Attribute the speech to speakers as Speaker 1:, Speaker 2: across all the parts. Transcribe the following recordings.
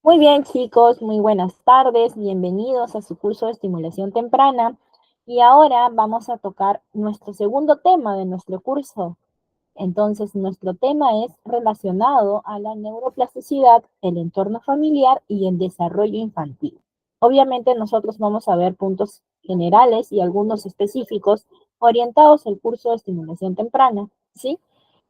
Speaker 1: Muy bien, chicos, muy buenas tardes. Bienvenidos a su curso de estimulación temprana. Y ahora vamos a tocar nuestro segundo tema de nuestro curso. Entonces, nuestro tema es relacionado a la neuroplasticidad, el entorno familiar y el desarrollo infantil. Obviamente, nosotros vamos a ver puntos generales y algunos específicos orientados al curso de estimulación temprana, ¿sí?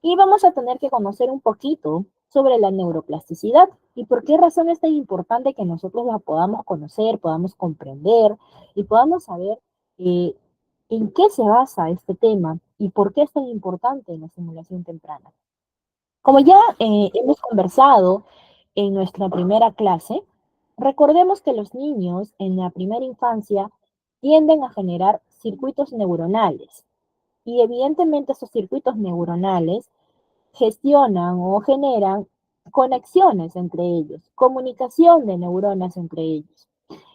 Speaker 1: Y vamos a tener que conocer un poquito sobre la neuroplasticidad y por qué razón es tan importante que nosotros la podamos conocer, podamos comprender y podamos saber eh, en qué se basa este tema y por qué es tan importante la estimulación temprana. Como ya hemos conversado en nuestra primera clase, recordemos que los niños en la primera infancia tienden a generar circuitos neuronales y evidentemente esos circuitos neuronales gestionan o generan conexiones entre ellos, comunicación de neuronas entre ellos.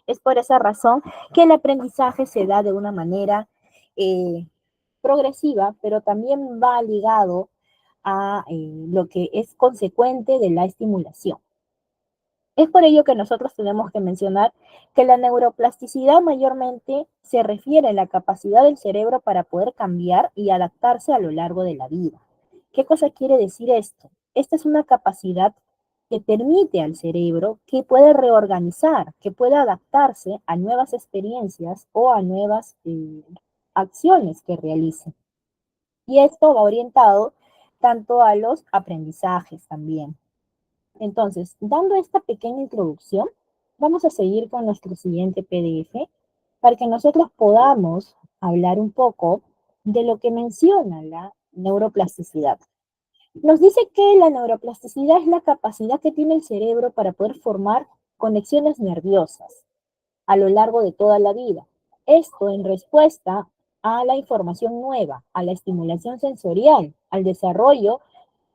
Speaker 1: Es por esa razón que el aprendizaje se da de una manera eh, progresiva, pero también va ligado a lo que es consecuente de la estimulación. Es por ello que nosotros tenemos que mencionar que la neuroplasticidad mayormente se refiere a la capacidad del cerebro para poder cambiar y adaptarse a lo largo de la vida. ¿Qué cosa quiere decir esto? Esta es una capacidad que permite al cerebro que puede reorganizar, que puede adaptarse a nuevas experiencias o a nuevas acciones que realice. Y esto va orientado tanto a los aprendizajes también. Entonces, dando esta pequeña introducción, vamos a seguir con nuestro siguiente PDF para que nosotros podamos hablar un poco de lo que menciona la neuroplasticidad. Nos dice que la neuroplasticidad es la capacidad que tiene el cerebro para poder formar conexiones nerviosas a lo largo de toda la vida. Esto en respuesta a la información nueva, a la estimulación sensorial, al desarrollo,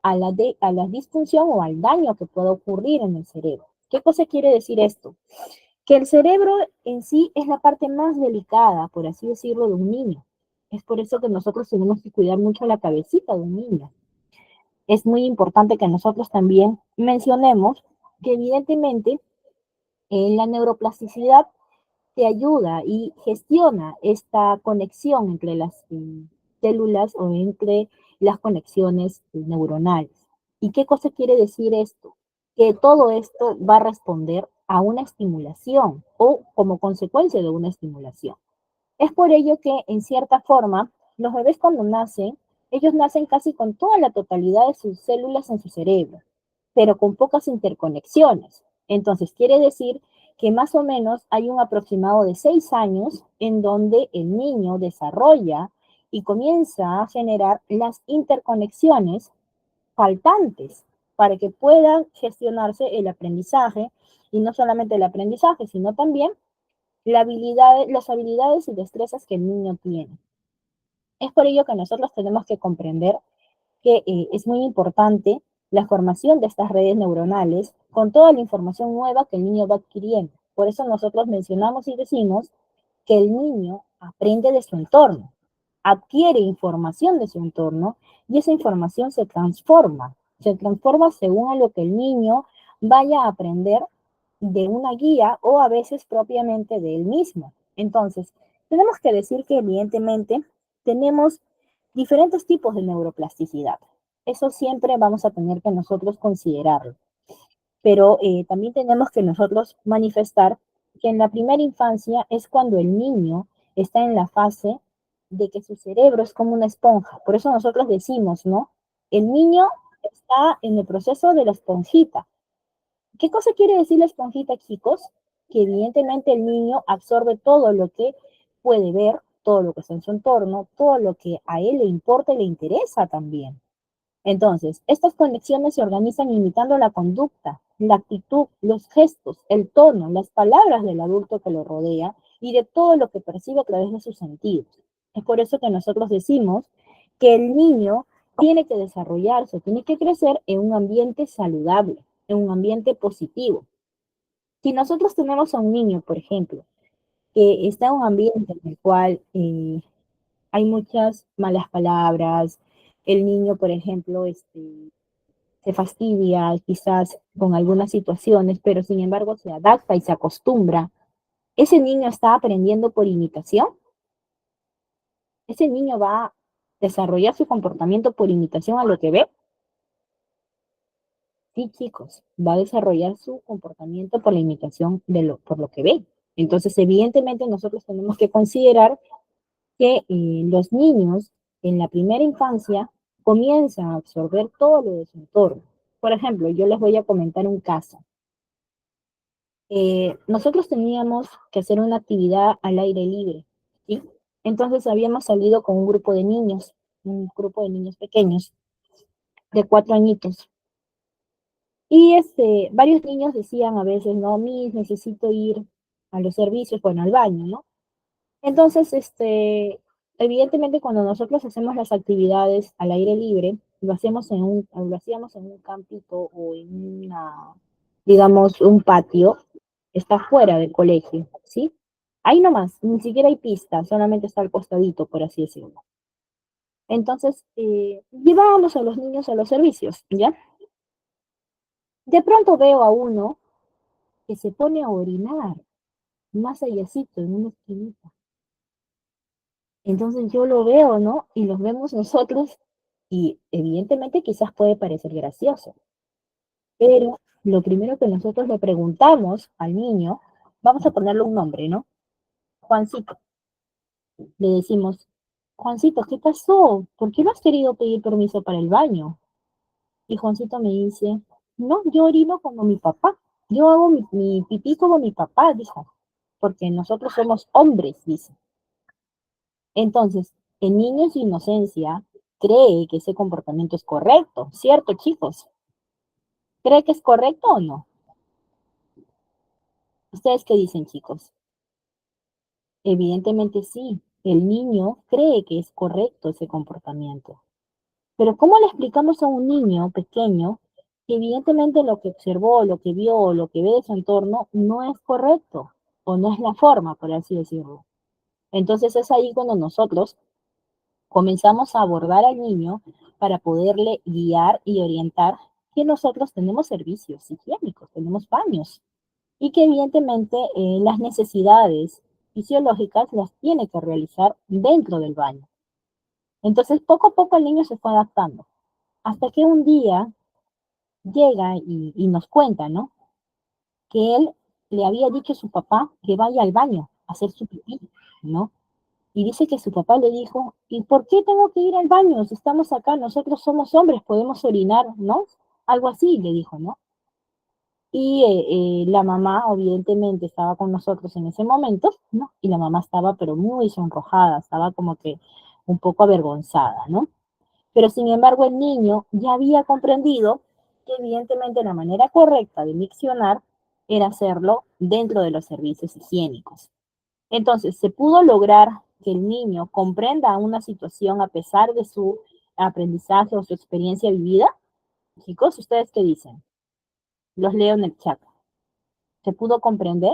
Speaker 1: a la disfunción o al daño que pueda ocurrir en el cerebro. ¿Qué cosa quiere decir esto? Que el cerebro en sí es la parte más delicada, por así decirlo, de un niño. Es por eso que nosotros tenemos que cuidar mucho la cabecita de un niño. Es muy importante que nosotros también mencionemos que evidentemente la neuroplasticidad te ayuda y gestiona esta conexión entre las células o entre las conexiones neuronales. ¿Y qué cosa quiere decir esto? Que todo esto va a responder a una estimulación o como consecuencia de una estimulación. Es por ello que, en cierta forma, los bebés cuando nacen, ellos nacen casi con toda la totalidad de sus células en su cerebro, pero con pocas interconexiones. Entonces, quiere decir que más o menos hay un aproximado de 6 años en donde el niño desarrolla y comienza a generar las interconexiones faltantes para que pueda gestionarse el aprendizaje, y no solamente el aprendizaje, sino también las habilidades y destrezas que el niño tiene. Es por ello que nosotros tenemos que comprender que es muy importante la formación de estas redes neuronales con toda la información nueva que el niño va adquiriendo. Por eso nosotros mencionamos y decimos que el niño aprende de su entorno, adquiere información de su entorno y esa información se transforma según a lo que el niño vaya a aprender de una guía o a veces propiamente de él mismo. Entonces, tenemos que decir que evidentemente tenemos diferentes tipos de neuroplasticidad. Eso siempre vamos a tener que nosotros considerarlo. Pero también tenemos que nosotros manifestar que en la primera infancia es cuando el niño está en la fase de que su cerebro es como una esponja. Por eso nosotros decimos, ¿no? El niño está en el proceso de la esponjita. ¿Qué cosa quiere decir la esponjita, chicos? Que evidentemente el niño absorbe todo lo que puede ver, todo lo que está en su entorno, todo lo que a él le importa y le interesa también. Entonces, estas conexiones se organizan imitando la conducta, la actitud, los gestos, el tono, las palabras del adulto que lo rodea y de todo lo que percibe a través de sus sentidos. Es por eso que nosotros decimos que el niño tiene que desarrollarse, tiene que crecer en un ambiente saludable, en un ambiente positivo. Si nosotros tenemos a un niño, por ejemplo, que está en un ambiente en el cual hay muchas malas palabras, el niño, por ejemplo, se fastidia quizás con algunas situaciones, pero sin embargo se adapta y se acostumbra. ¿Ese niño está aprendiendo por imitación? ¿Ese niño va a desarrollar su comportamiento por imitación a lo que ve? Sí, chicos, va a desarrollar su comportamiento por la imitación por lo que ve. Entonces, evidentemente, nosotros tenemos que considerar que los niños en la primera infancia comienzan a absorber todo lo de su entorno. Por ejemplo, yo les voy a comentar un caso. Nosotros teníamos que hacer una actividad al aire libre, ¿sí? Entonces habíamos salido con un grupo de niños pequeños, de 4 añitos. Y varios niños decían a veces, no, Miss, necesito ir a los servicios, bueno, al baño, ¿no? Entonces, evidentemente cuando nosotros hacemos las actividades al aire libre, lo hacíamos en un campito o en digamos, un patio, está fuera del colegio, ¿sí? Ahí nomás, ni siquiera hay pista, solamente está al costadito, por así decirlo. Entonces, llevábamos a los niños a los servicios, ¿ya? De pronto veo a uno que se pone a orinar más allácito en una esquinita. Entonces yo lo veo, ¿no? Y los vemos nosotros y evidentemente quizás puede parecer gracioso, pero lo primero que nosotros le preguntamos al niño, vamos a ponerle un nombre, ¿no? Juancito. Le decimos, Juancito, ¿qué pasó? ¿Por qué no has querido pedir permiso para el baño? Y Juancito me dice, no, yo orino como mi papá. Yo hago mi pipí como mi papá, dijo, porque nosotros somos hombres, dice. Entonces, el niño en su inocencia cree que ese comportamiento es correcto, ¿cierto, chicos? ¿Cree que es correcto o no? ¿Ustedes qué dicen, chicos? Evidentemente sí, el niño cree que es correcto ese comportamiento. Pero ¿cómo le explicamos a un niño pequeño que evidentemente lo que observó, lo que vio, lo que ve de su entorno no es correcto o no es la forma, por así decirlo? Entonces es ahí cuando nosotros comenzamos a abordar al niño para poderle guiar y orientar que nosotros tenemos servicios higiénicos, tenemos baños y que evidentemente las necesidades fisiológicas las tiene que realizar dentro del baño. Entonces, poco a poco el niño se fue adaptando, hasta que un día llega y nos cuenta, ¿no? Que él le había dicho a su papá que vaya al baño a hacer su pipí, ¿no? Y dice que su papá le dijo, ¿y por qué tengo que ir al baño? Si estamos acá, nosotros somos hombres, podemos orinar, ¿no? Algo así le dijo, ¿no? Y la mamá, evidentemente, estaba con nosotros en ese momento, ¿no? Y la mamá estaba, pero muy sonrojada, estaba como que un poco avergonzada, ¿no? Pero sin embargo, el niño ya había comprendido que evidentemente la manera correcta de miccionar era hacerlo dentro de los servicios higiénicos. Entonces, se pudo lograr que el niño comprenda una situación a pesar de su aprendizaje o su experiencia vivida. Chicos, ¿ustedes qué dicen? Los leo en el chat. ¿Se pudo comprender?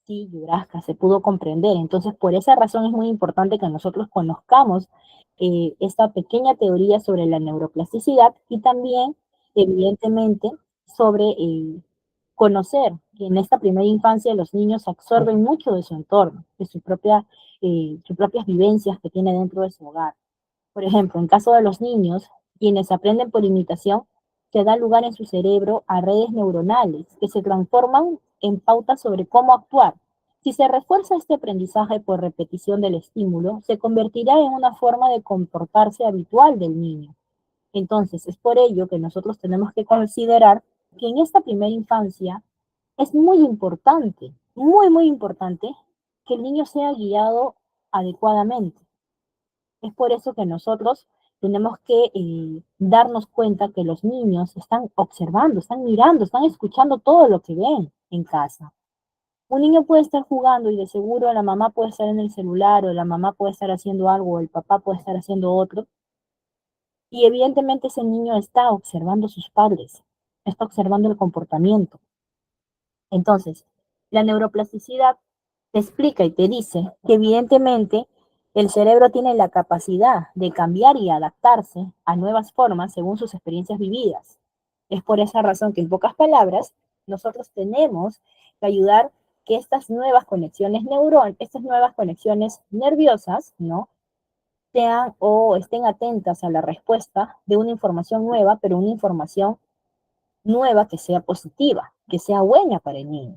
Speaker 1: Sí, Yurasca, se pudo comprender. Entonces, por esa razón es muy importante que nosotros conozcamos esta pequeña teoría sobre la neuroplasticidad y también, evidentemente, sobre conocer que en esta primera infancia los niños absorben mucho de su entorno, de sus propias vivencias que tiene dentro de su hogar. Por ejemplo, en caso de los niños, quienes aprenden por imitación, se da lugar en su cerebro a redes neuronales que se transforman en pautas sobre cómo actuar. Si se refuerza este aprendizaje por repetición del estímulo, se convertirá en una forma de comportarse habitual del niño. Entonces, es por ello que nosotros tenemos que considerar que en esta primera infancia es muy importante que el niño sea guiado adecuadamente. Es por eso que nosotros tenemos que darnos cuenta que los niños están observando, están mirando, están escuchando todo lo que ven en casa. Un niño puede estar jugando y de seguro la mamá puede estar en el celular o la mamá puede estar haciendo algo o el papá puede estar haciendo otro. Y evidentemente ese niño está observando a sus padres, está observando el comportamiento. Entonces, la neuroplasticidad te explica y te dice que evidentemente El cerebro tiene la capacidad de cambiar y adaptarse a nuevas formas según sus experiencias vividas. Es por esa razón que, en pocas palabras, nosotros tenemos que ayudar que estas nuevas conexiones nerviosas, ¿no? Sean o estén atentas a la respuesta de una información nueva, pero una información nueva que sea positiva, que sea buena para el niño.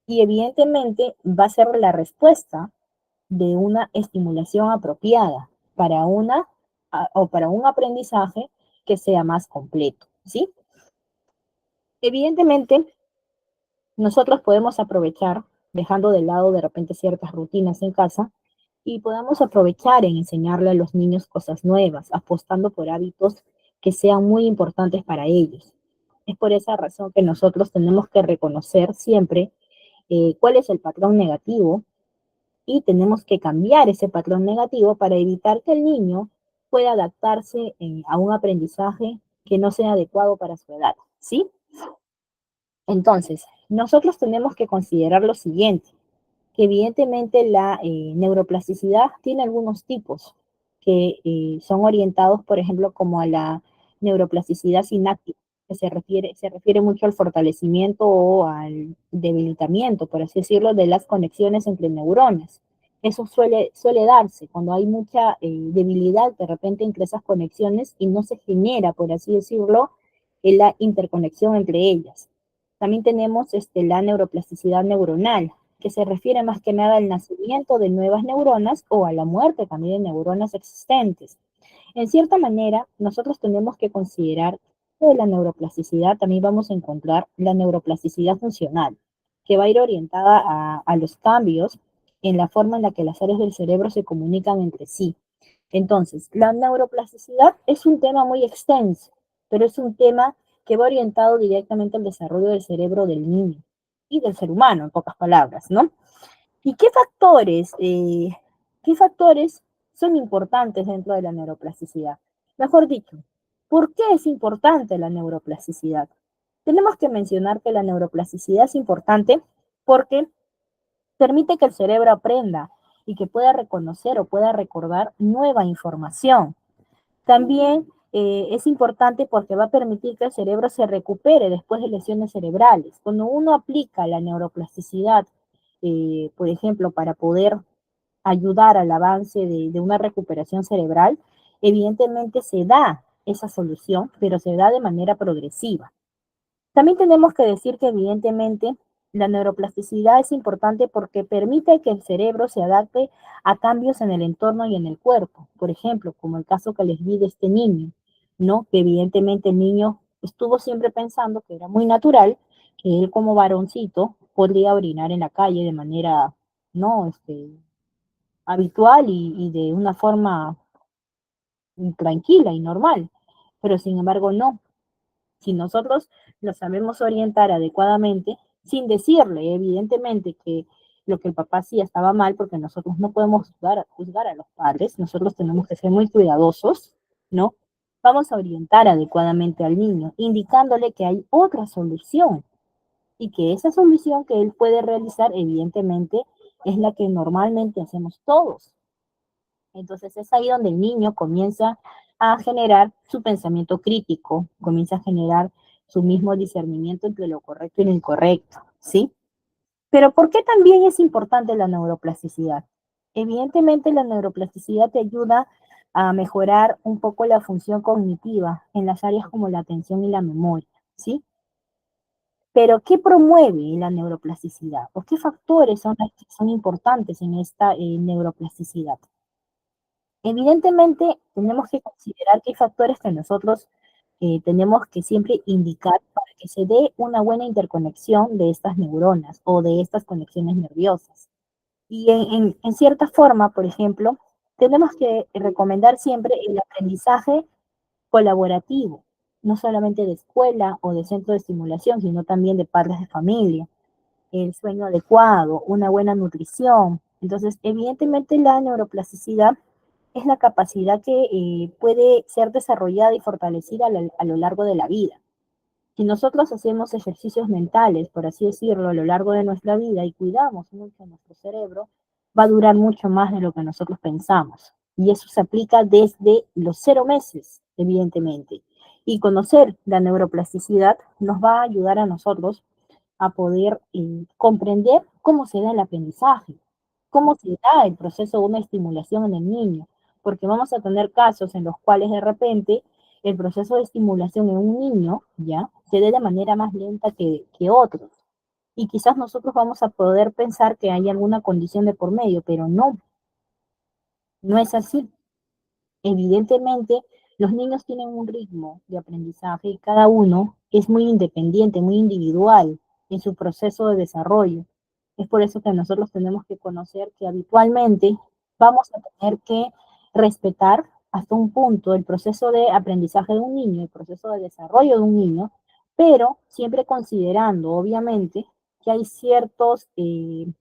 Speaker 1: Y evidentemente va a ser la respuesta de una estimulación apropiada para o para un aprendizaje que sea más completo, ¿sí? Evidentemente, nosotros podemos aprovechar, dejando de lado de repente ciertas rutinas en casa, y podamos aprovechar en enseñarle a los niños cosas nuevas, apostando por hábitos que sean muy importantes para ellos. Es por esa razón que nosotros tenemos que reconocer siempre cuál es el patrón negativo y tenemos que cambiar ese patrón negativo para evitar que el niño pueda adaptarse a un aprendizaje que no sea adecuado para su edad, ¿sí? Entonces, nosotros tenemos que considerar lo siguiente, que evidentemente la neuroplasticidad tiene algunos tipos que son orientados, por ejemplo, como a la neuroplasticidad sináptica, que se refiere mucho al fortalecimiento o al debilitamiento, por así decirlo, de las conexiones entre neuronas. Eso suele darse cuando hay mucha debilidad de repente entre esas conexiones y no se genera, por así decirlo, la interconexión entre ellas. También tenemos la neuroplasticidad neuronal, que se refiere más que nada al nacimiento de nuevas neuronas o a la muerte también de neuronas existentes. En cierta manera, nosotros tenemos que considerar que de la neuroplasticidad también vamos a encontrar la neuroplasticidad funcional, que va a ir orientada a los cambios en la forma en la que las áreas del cerebro se comunican entre sí. Entonces, la neuroplasticidad es un tema muy extenso, pero es un tema que va orientado directamente al desarrollo del cerebro del niño y del ser humano, en pocas palabras, ¿no? ¿Y qué factores son importantes dentro de la neuroplasticidad? Mejor dicho, ¿por qué es importante la neuroplasticidad? Tenemos que mencionar que la neuroplasticidad es importante porque permite que el cerebro aprenda y que pueda reconocer o pueda recordar nueva información. También es importante porque va a permitir que el cerebro se recupere después de lesiones cerebrales. Cuando uno aplica la neuroplasticidad, por ejemplo, para poder ayudar al avance de una recuperación cerebral, evidentemente se da esa solución, pero se da de manera progresiva. También tenemos que decir que evidentemente la neuroplasticidad es importante porque permite que el cerebro se adapte a cambios en el entorno y en el cuerpo. Por ejemplo, como el caso que les vi de este niño, ¿no? Que evidentemente el niño estuvo siempre pensando que era muy natural que él como varoncito podría orinar en la calle de manera, ¿no? Habitual y de una forma tranquila y normal. Pero sin embargo, no. Si nosotros lo sabemos orientar adecuadamente, sin decirle, evidentemente, que lo que el papá hacía estaba mal, porque nosotros no podemos juzgar a los padres, nosotros tenemos que ser muy cuidadosos, ¿no? Vamos a orientar adecuadamente al niño, indicándole que hay otra solución y que esa solución que él puede realizar, evidentemente, es la que normalmente hacemos todos. Entonces es ahí donde el niño comienza a generar su pensamiento crítico, comienza a generar su mismo discernimiento entre lo correcto y lo incorrecto, ¿sí? Pero ¿por qué también es importante la neuroplasticidad? Evidentemente la neuroplasticidad te ayuda a mejorar un poco la función cognitiva en las áreas como la atención y la memoria, ¿sí? Pero ¿qué promueve la neuroplasticidad? ¿O qué factores son importantes en esta neuroplasticidad? Evidentemente, tenemos que considerar que hay factores que nosotros tenemos que siempre indicar para que se dé una buena interconexión de estas neuronas o de estas conexiones nerviosas. Y en cierta forma, por ejemplo, tenemos que recomendar siempre el aprendizaje colaborativo, no solamente de escuela o de centro de estimulación, sino también de padres de familia, el sueño adecuado, una buena nutrición. Entonces, evidentemente la neuroplasticidad es la capacidad que puede ser desarrollada y fortalecida a lo largo de la vida. Si nosotros hacemos ejercicios mentales, por así decirlo, a lo largo de nuestra vida y cuidamos mucho nuestro cerebro, va a durar mucho más de lo que nosotros pensamos. Y eso se aplica desde los 0 meses, evidentemente. Y conocer la neuroplasticidad nos va a ayudar a nosotros a poder comprender cómo se da el aprendizaje, cómo se da el proceso de una estimulación en el niño, porque vamos a tener casos en los cuales de repente el proceso de estimulación en un niño ya se dé de manera más lenta que otros. Y quizás nosotros vamos a poder pensar que hay alguna condición de por medio, pero no, no es así. Evidentemente, los niños tienen un ritmo de aprendizaje y cada uno es muy independiente, muy individual en su proceso de desarrollo. Es por eso que nosotros tenemos que conocer que habitualmente vamos a tener que respetar hasta un punto el proceso de aprendizaje de un niño, el proceso de desarrollo de un niño, pero siempre considerando, obviamente, que hay ciertos,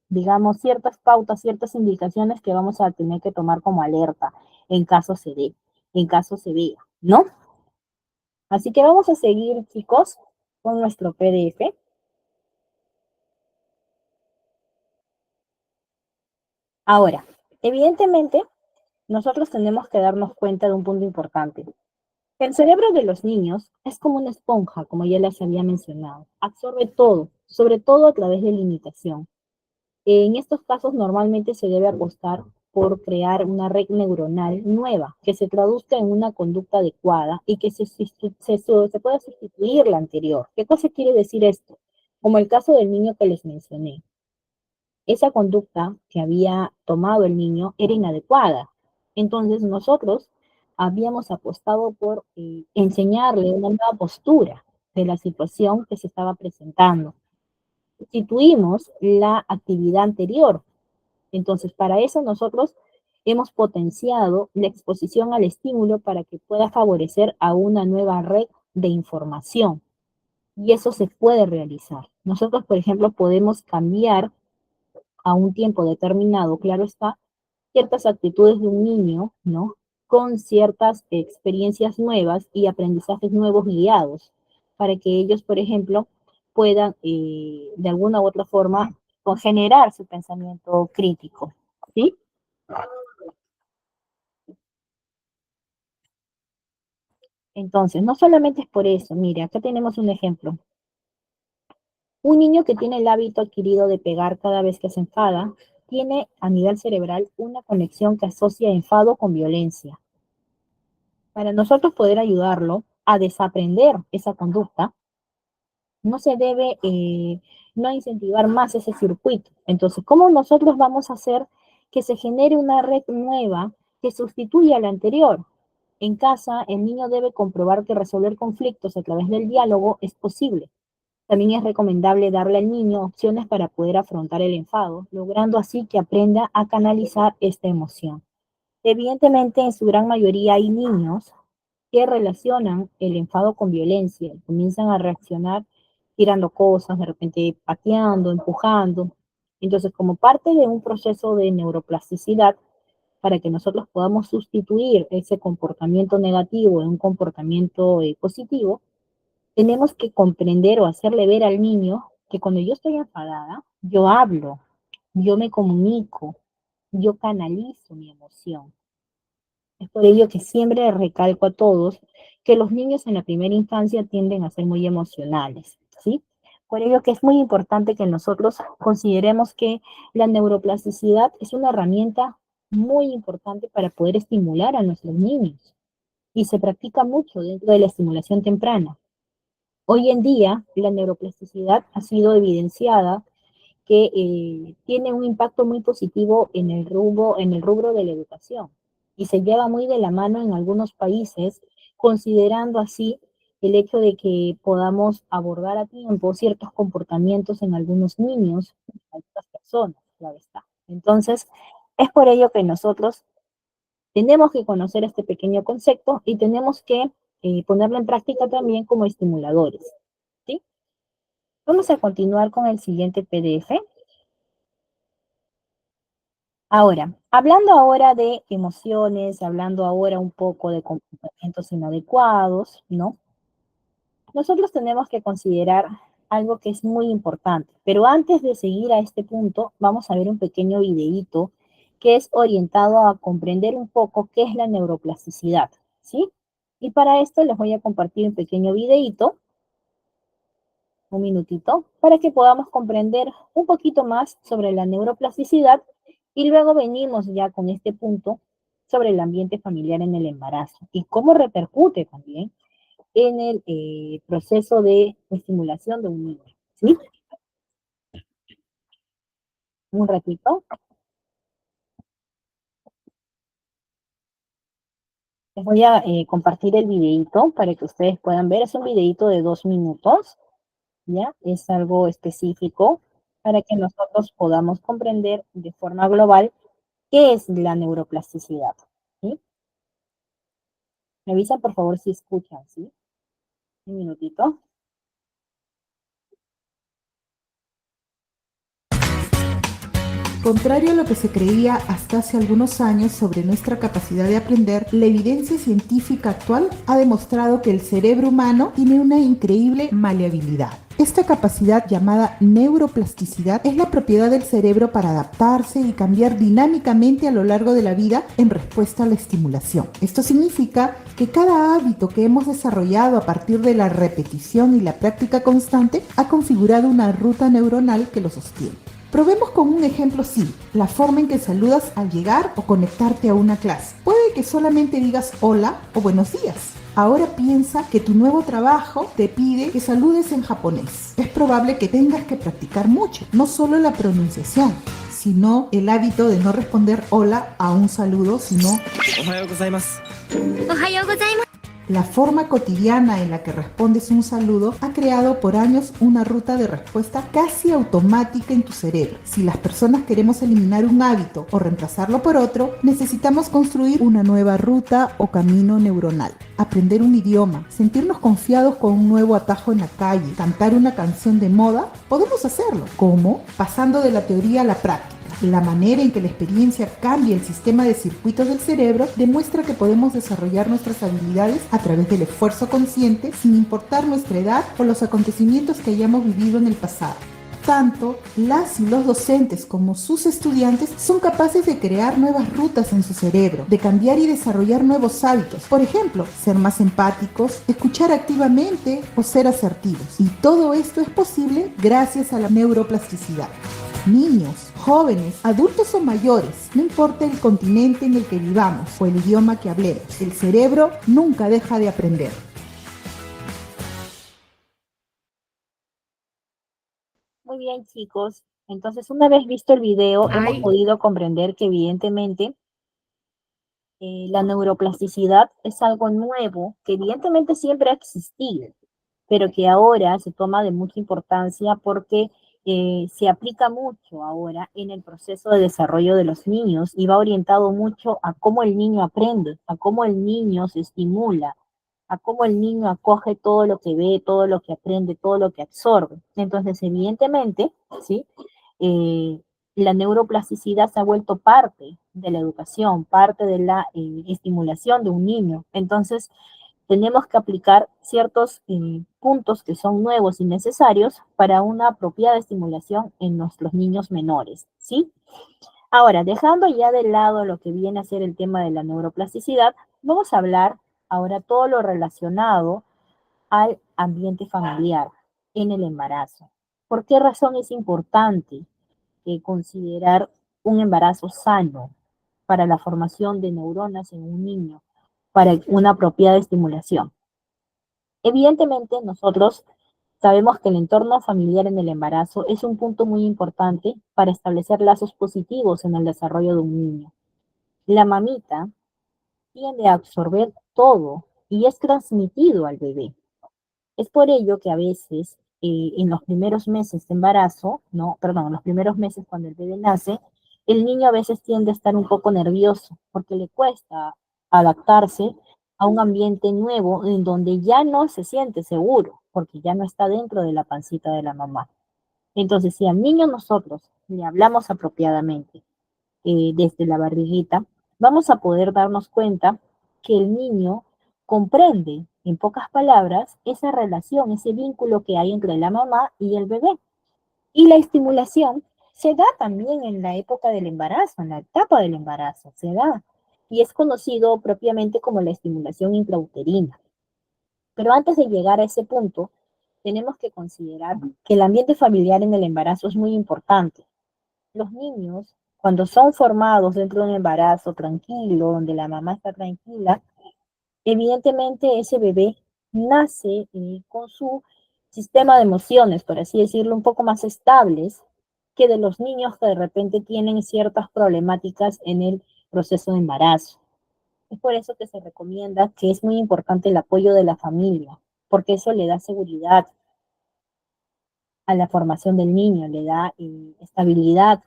Speaker 1: digamos, ciertas pautas, ciertas indicaciones que vamos a tener que tomar como alerta en caso se dé, en caso se vea, ¿no? Así que vamos a seguir, chicos, con nuestro PDF. Ahora, evidentemente, nosotros tenemos que darnos cuenta de un punto importante. El cerebro de los niños es como una esponja, como ya les había mencionado. Absorbe todo, sobre todo a través de la imitación. En estos casos normalmente se debe apostar por crear una red neuronal nueva que se traduzca en una conducta adecuada y que se pueda sustituir la anterior. ¿Qué cosa quiere decir esto? Como el caso del niño que les mencioné. Esa conducta que había tomado el niño era inadecuada. Entonces nosotros habíamos apostado por enseñarle una nueva postura de la situación que se estaba presentando. Sustituimos la actividad anterior. Entonces, para eso nosotros hemos potenciado la exposición al estímulo para que pueda favorecer a una nueva red de información. Y eso se puede realizar. Nosotros, por ejemplo, podemos cambiar a un tiempo determinado, claro está, ciertas actitudes de un niño, ¿no? Con ciertas experiencias nuevas y aprendizajes nuevos guiados, para que ellos, por ejemplo, puedan de alguna u otra forma generar su pensamiento crítico, ¿sí? Entonces, no solamente es por eso, mire, acá tenemos un ejemplo. Un niño que tiene el hábito adquirido de pegar cada vez que se enfada, tiene a nivel cerebral una conexión que asocia enfado con violencia. Para nosotros poder ayudarlo a desaprender esa conducta, no se debe no incentivar más ese circuito. Entonces, ¿cómo nosotros vamos a hacer que se genere una red nueva que sustituya a la anterior? En casa, el niño debe comprobar que resolver conflictos a través del diálogo es posible. También es recomendable darle al niño opciones para poder afrontar el enfado, logrando así que aprenda a canalizar esta emoción. Evidentemente, en su gran mayoría hay niños que relacionan el enfado con violencia, comienzan a reaccionar tirando cosas, de repente pateando, empujando. Entonces, como parte de un proceso de neuroplasticidad, para que nosotros podamos sustituir ese comportamiento negativo en un comportamiento positivo, tenemos que comprender o hacerle ver al niño que cuando yo estoy enfadada, yo hablo, yo me comunico, yo canalizo mi emoción. Es por ello que siempre recalco a todos que los niños en la primera infancia tienden a ser muy emocionales, ¿sí? Por ello que es muy importante que nosotros consideremos que la neuroplasticidad es una herramienta muy importante para poder estimular a nuestros niños y se practica mucho dentro de la estimulación temprana. Hoy en día, la neuroplasticidad ha sido evidenciada que tiene un impacto muy positivo en el rubro de la educación y se lleva muy de la mano en algunos países, considerando así el hecho de que podamos abordar a tiempo ciertos comportamientos en algunos niños, en algunas personas, claro está. Entonces, es por ello que nosotros tenemos que conocer este pequeño concepto y tenemos que ponerlo en práctica también como estimuladores, ¿sí? Vamos a continuar con el siguiente PDF. Ahora, hablando ahora de emociones, hablando ahora un poco de comportamientos inadecuados, ¿no? Nosotros tenemos que considerar algo que es muy importante, pero antes de seguir a este punto, vamos a ver un pequeño videíto que es orientado a comprender un poco qué es la neuroplasticidad, ¿sí? Y para esto les voy a compartir un pequeño videíto, un minutito, para que podamos comprender un poquito más sobre la neuroplasticidad y luego venimos ya con este punto sobre el ambiente familiar en el embarazo y cómo repercute también en el proceso de estimulación de un niño, ¿sí? Un ratito. Les voy a compartir el videito para que ustedes puedan ver. Es un videito de 2 minutos, ¿ya? Es algo específico para que nosotros podamos comprender de forma global qué es la neuroplasticidad, ¿sí? Me avisan, por favor, si escuchan, ¿sí? Un minutito.
Speaker 2: Contrario a lo que se creía hasta hace algunos años sobre nuestra capacidad de aprender, la evidencia científica actual ha demostrado que el cerebro humano tiene una increíble maleabilidad. Esta capacidad llamada neuroplasticidad es la propiedad del cerebro para adaptarse y cambiar dinámicamente a lo largo de la vida en respuesta a la estimulación. Esto significa que cada hábito que hemos desarrollado a partir de la repetición y la práctica constante ha configurado una ruta neuronal que lo sostiene. Probemos con un ejemplo simple, la forma en que saludas al llegar o conectarte a una clase. Puede que solamente digas hola o buenos días. Ahora piensa que tu nuevo trabajo te pide que saludes en japonés. Es probable que tengas que practicar mucho, no solo la pronunciación, sino el hábito de no responder hola a un saludo, sino Ohayou gozaimasu. Ohayou gozaimasu. La forma cotidiana en la que respondes un saludo ha creado por años una ruta de respuesta casi automática en tu cerebro. Si las personas queremos eliminar un hábito o reemplazarlo por otro, necesitamos construir una nueva ruta o camino neuronal. Aprender un idioma, sentirnos confiados con un nuevo atajo en la calle, cantar una canción de moda, podemos hacerlo. ¿Cómo? Pasando de la teoría a la práctica. La manera en que la experiencia cambia el sistema de circuitos del cerebro demuestra que podemos desarrollar nuestras habilidades a través del esfuerzo consciente sin importar nuestra edad o los acontecimientos que hayamos vivido en el pasado. Tanto las y los docentes como sus estudiantes son capaces de crear nuevas rutas en su cerebro, de cambiar y desarrollar nuevos hábitos. Por ejemplo, ser más empáticos, escuchar activamente o ser asertivos. Y todo esto es posible gracias a la neuroplasticidad. Niños, jóvenes, adultos o mayores, no importa el continente en el que vivamos o el idioma que hablemos, el cerebro nunca deja de aprender.
Speaker 1: Muy bien, chicos. Entonces, una vez visto el video, hemos
Speaker 2: Ay,
Speaker 1: podido comprender que evidentemente la neuroplasticidad es algo nuevo que evidentemente siempre ha existido, pero que ahora se toma de mucha importancia porque se aplica mucho ahora en el proceso de desarrollo de los niños y va orientado mucho a cómo el niño aprende, a cómo el niño se estimula, a cómo el niño acoge todo lo que ve, todo lo que aprende, todo lo que absorbe. Entonces, evidentemente, ¿sí? Eh, la neuroplasticidad se ha vuelto parte de la educación, parte de la estimulación de un niño. Entonces, tenemos que aplicar ciertos puntos que son nuevos y necesarios para una apropiada estimulación en nuestros niños menores, ¿sí? Ahora, dejando ya de lado lo que viene a ser el tema de la neuroplasticidad, vamos a hablar ahora todo lo relacionado al ambiente familiar en el embarazo. ¿Por qué razón es importante considerar un embarazo sano para la formación de neuronas en un niño, para una apropiada estimulación? Evidentemente, nosotros sabemos que el entorno familiar en el embarazo es un punto muy importante para establecer lazos positivos en el desarrollo de un niño. La mamita tiende a absorber todo y es transmitido al bebé. Es por ello que a veces en los primeros meses de embarazo, no, perdón, en los primeros meses cuando el bebé nace, el niño a veces tiende a estar un poco nervioso porque le cuesta adaptarse a un ambiente nuevo en donde ya no se siente seguro porque ya no está dentro de la pancita de la mamá. Entonces, si al niño nosotros le hablamos apropiadamente desde la barriguita, vamos a poder darnos cuenta que el niño comprende, en pocas palabras, esa relación, ese vínculo que hay entre la mamá y el bebé. Y la estimulación Se da también en la época del embarazo, en la etapa del embarazo, se da. Y es conocido propiamente como la estimulación intrauterina. Pero antes de llegar a ese punto, tenemos que considerar que el ambiente familiar en el embarazo es muy importante. Los niños, cuando son formados dentro de un embarazo tranquilo, donde la mamá está tranquila, evidentemente ese bebé nace con su sistema de emociones, por así decirlo, un poco más estables que de los niños que de repente tienen ciertas problemáticas en el proceso de embarazo. Es por eso que se recomienda que es muy importante el apoyo de la familia, porque eso le da seguridad a la formación del niño, le da estabilidad.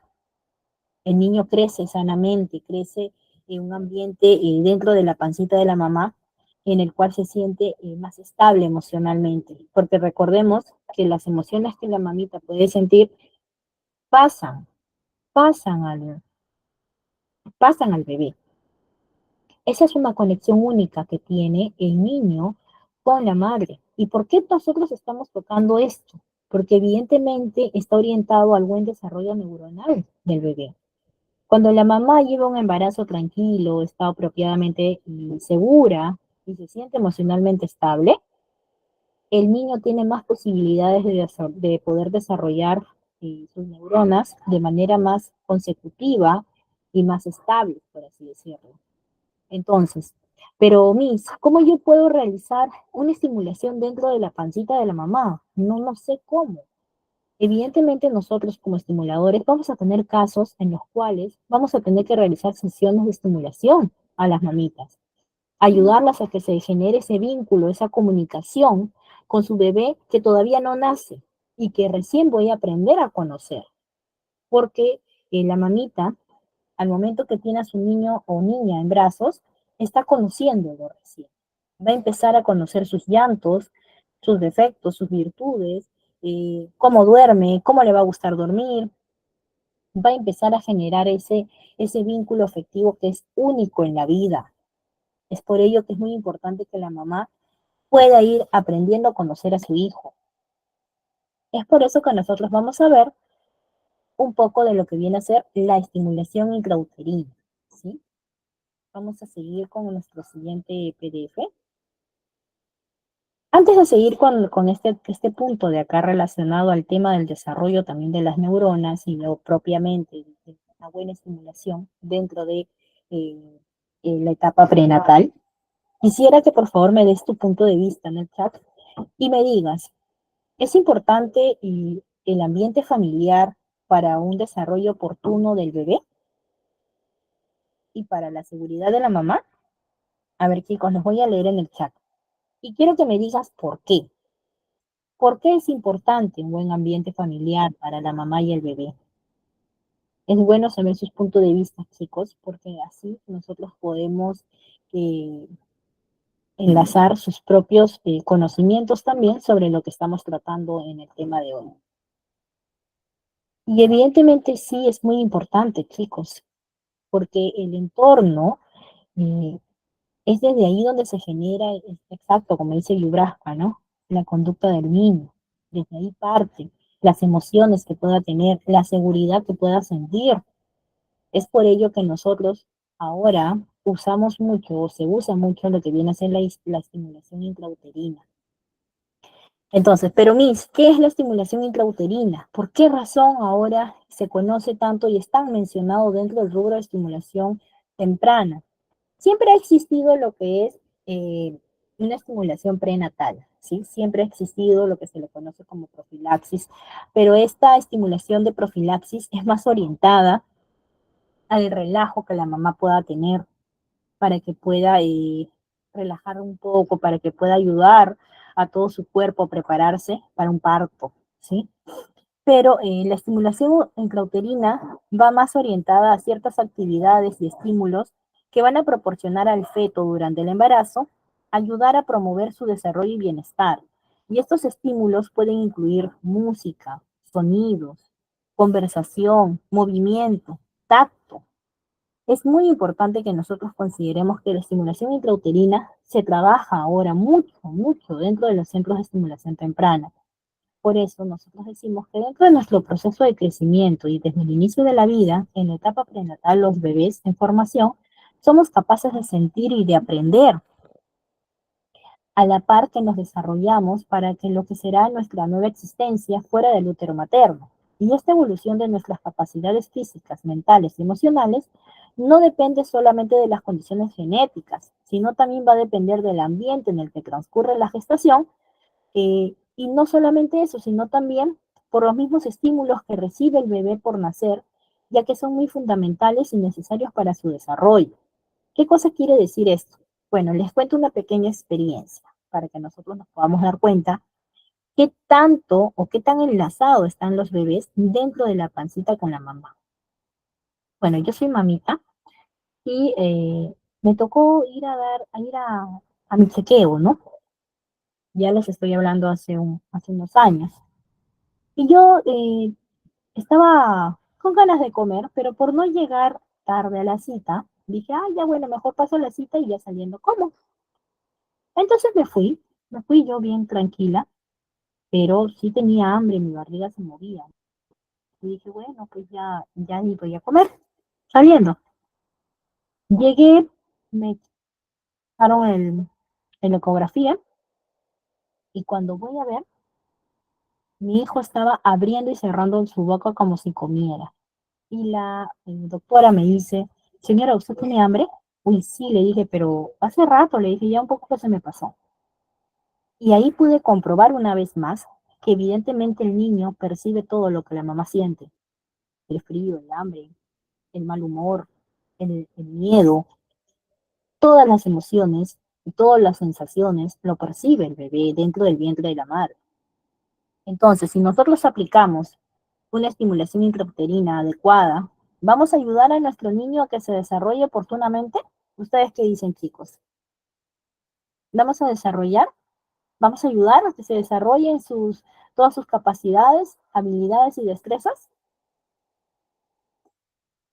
Speaker 1: El niño crece sanamente, crece en un ambiente dentro de la pancita de la mamá en el cual se siente más estable emocionalmente, porque recordemos que las emociones que la mamita puede sentir pasan, pasan al, pasan al bebé. Esa es una conexión única que tiene el niño con la madre. ¿Y por qué nosotros estamos tocando esto? Porque evidentemente está orientado al buen desarrollo neuronal del bebé. Cuando la mamá lleva un embarazo tranquilo, está apropiadamente segura y se siente emocionalmente estable, el niño tiene más posibilidades de poder desarrollar sus neuronas de manera más consecutiva y más estable, por así decirlo. Entonces, pero Miss, ¿cómo yo puedo realizar una estimulación dentro de la pancita de la mamá? No, no sé cómo. Evidentemente nosotros como estimuladores vamos a tener casos en los cuales vamos a tener que realizar sesiones de estimulación a las mamitas, ayudarlas a que se genere ese vínculo, esa comunicación con su bebé que todavía no nace y que recién voy a aprender a conocer, porque la mamita al momento que tiene a su niño o niña en brazos, está conociéndolo recién. Va a empezar a conocer sus llantos, sus defectos, sus virtudes, cómo duerme, cómo le va a gustar dormir. Va a empezar a generar ese vínculo afectivo que es único en la vida. Es por ello que es muy importante que la mamá pueda ir aprendiendo a conocer a su hijo. Es por eso que nosotros vamos a ver un poco de lo que viene a ser la estimulación intrauterina, ¿sí? Vamos a seguir con nuestro siguiente PDF. Antes de seguir con este punto de acá relacionado al tema del desarrollo también de las neuronas y lo propiamente de una buena estimulación dentro de la etapa prenatal, quisiera que por favor me des tu punto de vista en el chat y me digas, ¿es importante el ambiente familiar para un desarrollo oportuno del bebé y para la seguridad de la mamá? A ver, chicos, los voy a leer en el chat. Y quiero que me digas por qué. ¿Por qué es importante un buen ambiente familiar para la mamá y el bebé? Es bueno saber sus puntos de vista, chicos, porque así nosotros podemos eh, enlazar sus propios conocimientos también sobre lo que estamos tratando en el tema de hoy. Y evidentemente sí es muy importante, chicos, porque el entorno eh, es desde ahí donde se genera, exacto, como dice Yubraska, ¿no? La conducta del niño. Desde ahí parte las emociones que pueda tener, la seguridad que pueda sentir. Es por ello que nosotros ahora usamos mucho o se usa mucho lo que viene a ser la estimulación intrauterina. Entonces, pero Miss, ¿qué es la estimulación intrauterina? ¿Por qué razón ahora se conoce tanto y es tan mencionado dentro del rubro de estimulación temprana? Siempre ha existido lo que es una estimulación prenatal, ¿sí? Siempre ha existido lo que se le conoce como profilaxis, pero esta estimulación de profilaxis es más orientada al relajo que la mamá pueda tener para que pueda relajar un poco, para que pueda ayudar a todo su cuerpo a prepararse para un parto, ¿sí? Pero la estimulación intrauterina va más orientada a ciertas actividades y estímulos que van a proporcionar al feto durante el embarazo, ayudar a promover su desarrollo y bienestar. Y estos estímulos pueden incluir música, sonidos, conversación, movimiento, tacto. Es muy importante que nosotros consideremos que la estimulación intrauterina se trabaja ahora mucho, mucho dentro de los centros de estimulación temprana. Por eso nosotros decimos que dentro de nuestro proceso de crecimiento y desde el inicio de la vida, en la etapa prenatal, los bebés en formación, somos capaces de sentir y de aprender a la par que nos desarrollamos para que lo que será nuestra nueva existencia fuera del útero materno. Y esta evolución de nuestras capacidades físicas, mentales y emocionales no depende solamente de las condiciones genéticas, sino también va a depender del ambiente en el que transcurre la gestación, y no solamente eso, sino también por los mismos estímulos que recibe el bebé por nacer, ya que son muy fundamentales y necesarios para su desarrollo. ¿Qué cosa quiere decir esto? Bueno, les cuento una pequeña experiencia para que nosotros nos podamos dar cuenta qué tanto o qué tan enlazados están los bebés dentro de la pancita con la mamá. Bueno, yo soy mamita y me tocó ir a mi chequeo, ¿no? Ya les estoy hablando hace unos años. Y yo estaba con ganas de comer, pero por no llegar tarde a la cita, dije, ah, ya bueno, mejor paso la cita y ya saliendo como. Entonces me fui yo bien tranquila, pero sí tenía hambre, mi barriga se movía. Y dije, bueno, pues ya ni voy a comer, saliendo. Llegué, me echaron la ecografía y cuando voy a ver, mi hijo estaba abriendo y cerrando su boca como si comiera. Y la doctora me dice, señora, ¿usted tiene hambre? Uy, sí, le dije, pero hace rato, le dije, ya un poco se me pasó. Y ahí pude comprobar una vez más que evidentemente el niño percibe todo lo que la mamá siente, el frío, el hambre, el mal humor, el miedo, todas las emociones y todas las sensaciones lo percibe el bebé dentro del vientre de la madre. Entonces, si nosotros aplicamos una estimulación intrauterina adecuada, ¿vamos a ayudar a nuestro niño a que se desarrolle oportunamente? ¿Ustedes qué dicen, chicos? ¿Vamos a desarrollar? ¿Vamos a ayudar a que se desarrollen todas sus capacidades, habilidades y destrezas?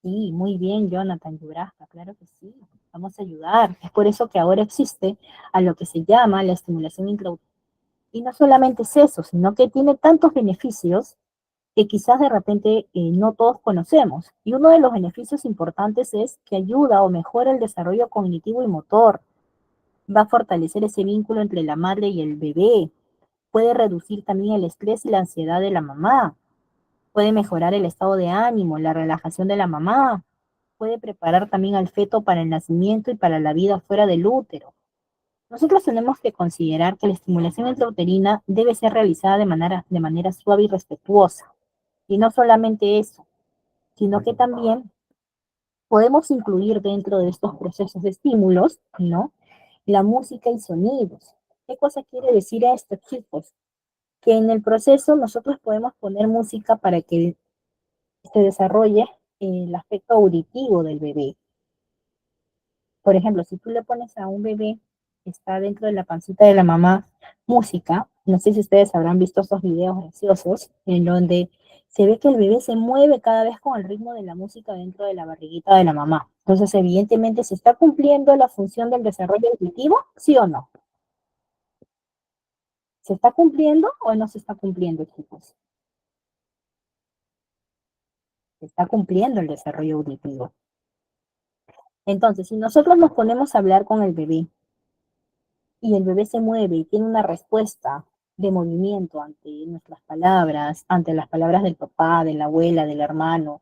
Speaker 1: Sí, muy bien, Jonathan Yubrasca, claro que sí, vamos a ayudar. Es por eso que ahora existe a lo que se llama la estimulación intrauterina. Y no solamente es eso, sino que tiene tantos beneficios que quizás de repente no todos conocemos. Y uno de los beneficios importantes es que ayuda o mejora el desarrollo cognitivo y motor, va a fortalecer ese vínculo entre la madre y el bebé, puede reducir también el estrés y la ansiedad de la mamá, puede mejorar el estado de ánimo, la relajación de la mamá, puede preparar también al feto para el nacimiento y para la vida fuera del útero. Nosotros tenemos que considerar que la estimulación intrauterina debe ser realizada de manera suave y respetuosa. Y no solamente eso, sino que también podemos incluir dentro de estos procesos de estímulos, ¿no? La música y sonidos. ¿Qué cosa quiere decir esto, chicos? Que en el proceso nosotros podemos poner música para que se desarrolle el aspecto auditivo del bebé. Por ejemplo, si tú le pones a un bebé que está dentro de la pancita de la mamá música, no sé si ustedes habrán visto estos videos graciosos en donde se ve que el bebé se mueve cada vez con el ritmo de la música dentro de la barriguita de la mamá. Entonces, evidentemente, ¿se está cumpliendo la función del desarrollo auditivo? ¿Sí o no? ¿Se está cumpliendo o no se está cumpliendo, chicos? Se está cumpliendo el desarrollo auditivo. Entonces, si nosotros nos ponemos a hablar con el bebé y el bebé se mueve y tiene una respuesta de movimiento ante nuestras palabras, ante las palabras del papá, de la abuela, del hermano,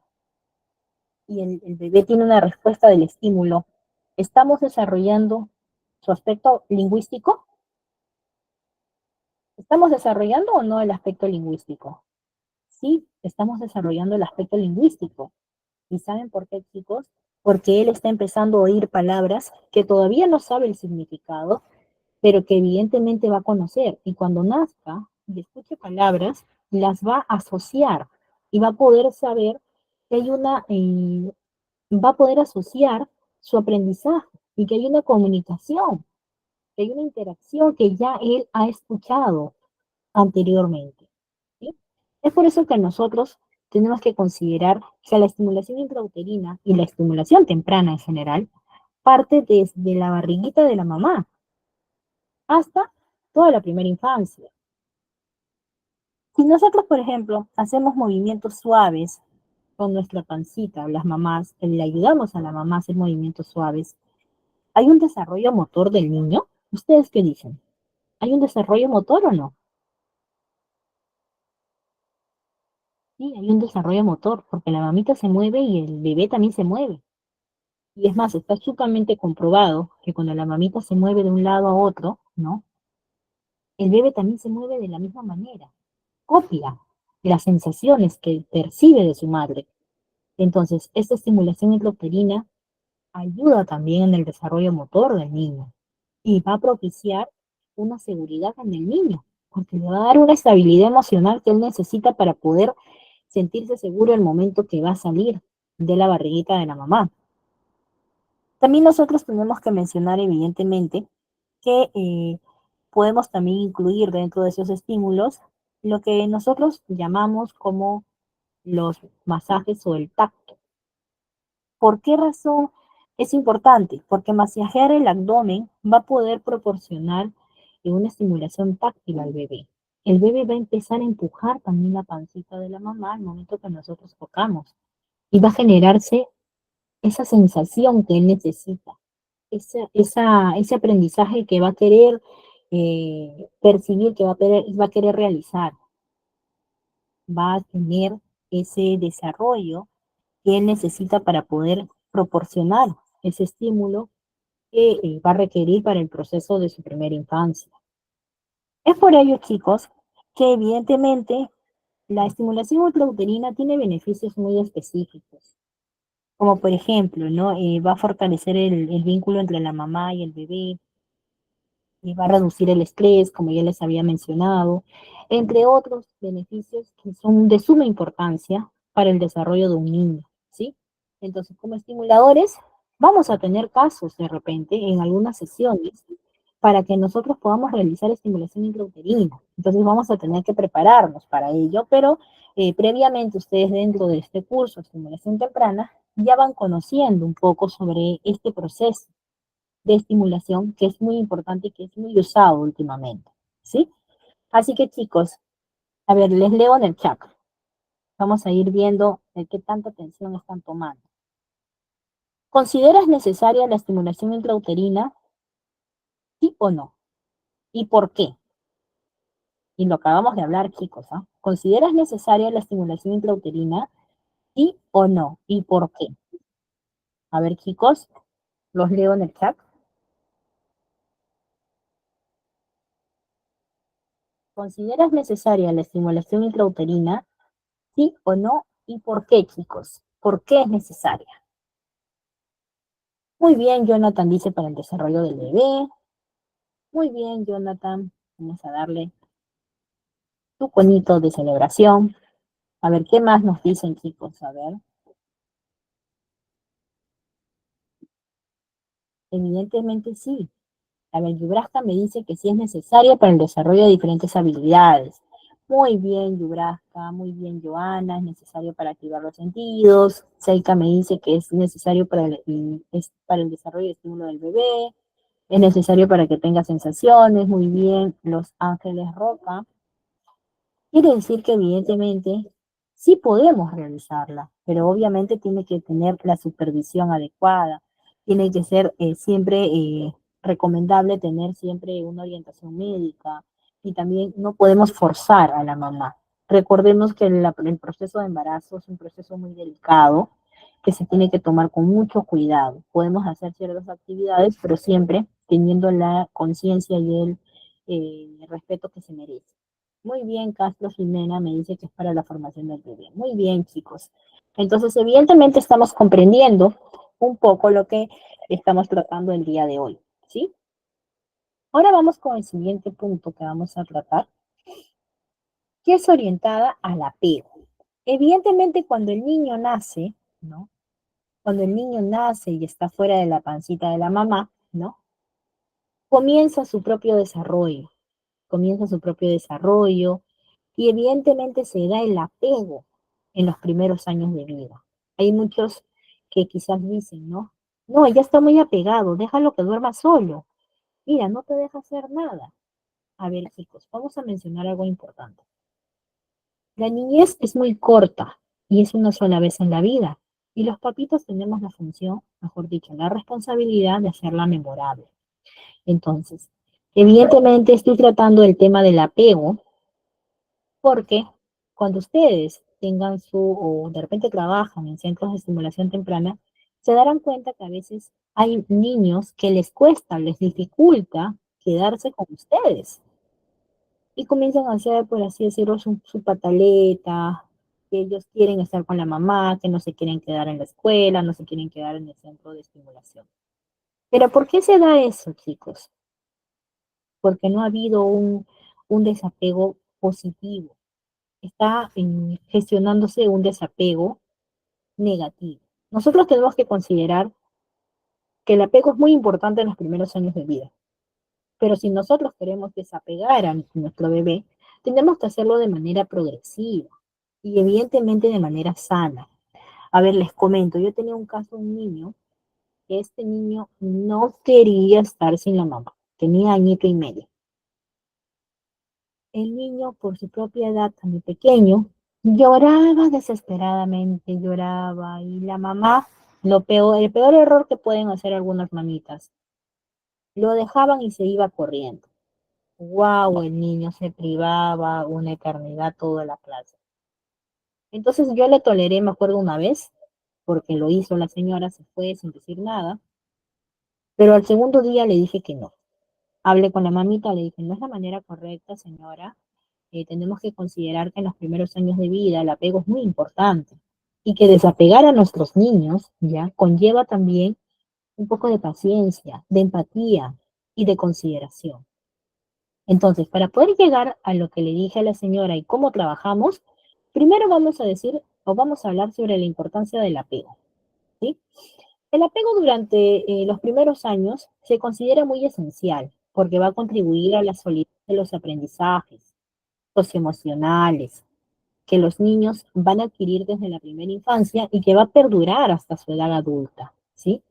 Speaker 1: y el bebé tiene una respuesta del estímulo, ¿estamos desarrollando su aspecto lingüístico? ¿Estamos desarrollando o no el aspecto lingüístico? Sí, estamos desarrollando el aspecto lingüístico. ¿Y saben por qué, chicos? Porque él está empezando a oír palabras que todavía no sabe el significado, pero que evidentemente va a conocer. Y cuando nazca y escuche palabras, las va a asociar y va a poder saber que va a poder asociar su aprendizaje y que hay una comunicación, que hay una interacción que ya él ha escuchado anteriormente. ¿Sí? Es por eso que nosotros tenemos que considerar que la estimulación intrauterina y la estimulación temprana en general parte desde la barriguita de la mamá hasta toda la primera infancia. Si nosotros, por ejemplo, hacemos movimientos suaves con nuestra pancita, las mamás, le ayudamos a la mamá a hacer movimientos suaves, ¿hay un desarrollo motor del niño? ¿Ustedes qué dicen? ¿Hay un desarrollo motor o no? Sí, hay un desarrollo motor, porque la mamita se mueve y el bebé también se mueve. Y es más, está sumamente comprobado que cuando la mamita se mueve de un lado a otro, ¿no? El bebé también se mueve de la misma manera, copia las sensaciones que percibe de su madre. Entonces, esta estimulación intrauterina ayuda también en el desarrollo motor del niño y va a propiciar una seguridad en el niño, porque le va a dar una estabilidad emocional que él necesita para poder sentirse seguro el momento que va a salir de la barriguita de la mamá. También nosotros tenemos que mencionar, evidentemente, que podemos también incluir dentro de esos estímulos lo que nosotros llamamos como los masajes o el tacto. ¿Por qué razón es importante? Porque masajear el abdomen va a poder proporcionar una estimulación táctil al bebé. El bebé va a empezar a empujar también la pancita de la mamá al momento que nosotros tocamos y va a generarse esa sensación que él necesita, ese aprendizaje que va a querer percibir, que va a querer realizar, va a tener ese desarrollo que él necesita para poder proporcionar ese estímulo que va a requerir para el proceso de su primera infancia. Es por ello, chicos, que evidentemente la estimulación ultrauterina tiene beneficios muy específicos, como por ejemplo, ¿no? Va a fortalecer el vínculo entre la mamá y el bebé, y va a reducir el estrés, como ya les había mencionado, entre otros beneficios que son de suma importancia para el desarrollo de un niño, ¿sí? Entonces, como estimuladores, vamos a tener casos de repente en algunas sesiones para que nosotros podamos realizar estimulación intrauterina. Entonces, vamos a tener que prepararnos para ello, pero previamente ustedes dentro de este curso, estimulación temprana, ya van conociendo un poco sobre este proceso de estimulación que es muy importante y que es muy usado últimamente, ¿sí? Así que chicos, a ver, les leo en el chat. Vamos a ir viendo de qué tanta atención están tomando. ¿Consideras necesaria la estimulación intrauterina? ¿Sí o no? ¿Y por qué? Y lo acabamos de hablar, chicos, ¿ah? ¿Consideras necesaria la estimulación intrauterina? ¿Sí o no? ¿Y por qué? A ver, chicos, los leo en el chat. ¿Consideras necesaria la estimulación intrauterina? ¿Sí o no? ¿Y por qué, chicos? ¿Por qué es necesaria? Muy bien, Jonathan dice para el desarrollo del bebé. Muy bien, Jonathan. Vamos a darle tu conito de celebración. A ver, ¿qué más nos dicen, chicos? A ver. Evidentemente sí. A ver, Yubraska me dice que sí es necesario para el desarrollo de diferentes habilidades. Muy bien, Yubraska. Muy bien, Joana. Es necesario para activar los sentidos. Seika me dice que es necesario para el desarrollo y estímulo del bebé. Es necesario para que tenga sensaciones. Muy bien, Los Ángeles Roca. Quiere decir que evidentemente sí podemos realizarla, pero obviamente tiene que tener la supervisión adecuada, tiene que ser siempre recomendable tener siempre una orientación médica y también no podemos forzar a la mamá. Recordemos que el proceso de embarazo es un proceso muy delicado que se tiene que tomar con mucho cuidado. Podemos hacer ciertas actividades, pero siempre teniendo la conciencia y el respeto que se merece. Muy bien, Castro Jimena me dice que es para la formación del bebé. Muy bien, chicos. Entonces, evidentemente estamos comprendiendo un poco lo que estamos tratando el día de hoy, ¿sí? Ahora vamos con el siguiente punto que vamos a tratar, que es orientada al apego. Evidentemente, cuando el niño nace, ¿no? Cuando el niño nace y está fuera de la pancita de la mamá, ¿no? Comienza su propio desarrollo, comienza su propio desarrollo, y evidentemente se da el apego en los primeros años de vida. Hay muchos que quizás dicen, ¿no? No, ya está muy apegado, déjalo que duerma solo. Mira, no te deja hacer nada. A ver, chicos, vamos a mencionar algo importante. La niñez es muy corta y es una sola vez en la vida. Y los papitos tenemos la función, mejor dicho, la responsabilidad de hacerla memorable. Entonces, evidentemente estoy tratando el tema del apego porque cuando ustedes tengan o de repente trabajan en centros de estimulación temprana, se darán cuenta que a veces hay niños que les cuesta, les dificulta quedarse con ustedes y comienzan a hacer, por así decirlo, su pataleta, que ellos quieren estar con la mamá, que no se quieren quedar en la escuela, no se quieren quedar en el centro de estimulación. Pero ¿por qué se da eso, chicos? Porque no ha habido un desapego positivo. Está gestionándose un desapego negativo. Nosotros tenemos que considerar que el apego es muy importante en los primeros años de vida, pero si nosotros queremos desapegar a nuestro bebé, tenemos que hacerlo de manera progresiva y evidentemente de manera sana. A ver, les comento, yo tenía un caso de un niño, que este niño no quería estar sin la mamá, tenía añito y medio. El niño, por su propia edad, tan pequeño, lloraba desesperadamente, lloraba, y la mamá, el peor error que pueden hacer algunas mamitas, lo dejaban y se iba corriendo. Wow, el niño se privaba una eternidad toda la clase. Entonces yo le toleré, me acuerdo una vez, porque lo hizo la señora, se fue sin decir nada, pero al segundo día le dije que no. Hablé con la mamita, le dije, no es la manera correcta, señora. Tenemos que considerar que en los primeros años de vida el apego es muy importante y que desapegar a nuestros niños ya conlleva también un poco de paciencia, de empatía y de consideración. Entonces, para poder llegar a lo que le dije a la señora y cómo trabajamos, primero vamos a decir o vamos a hablar sobre la importancia del apego, ¿sí? El apego durante los primeros años se considera muy esencial porque va a contribuir a la solidez de los aprendizajes socioemocionales que los niños van a adquirir desde la primera infancia y que va a perdurar hasta su edad adulta, ¿sí?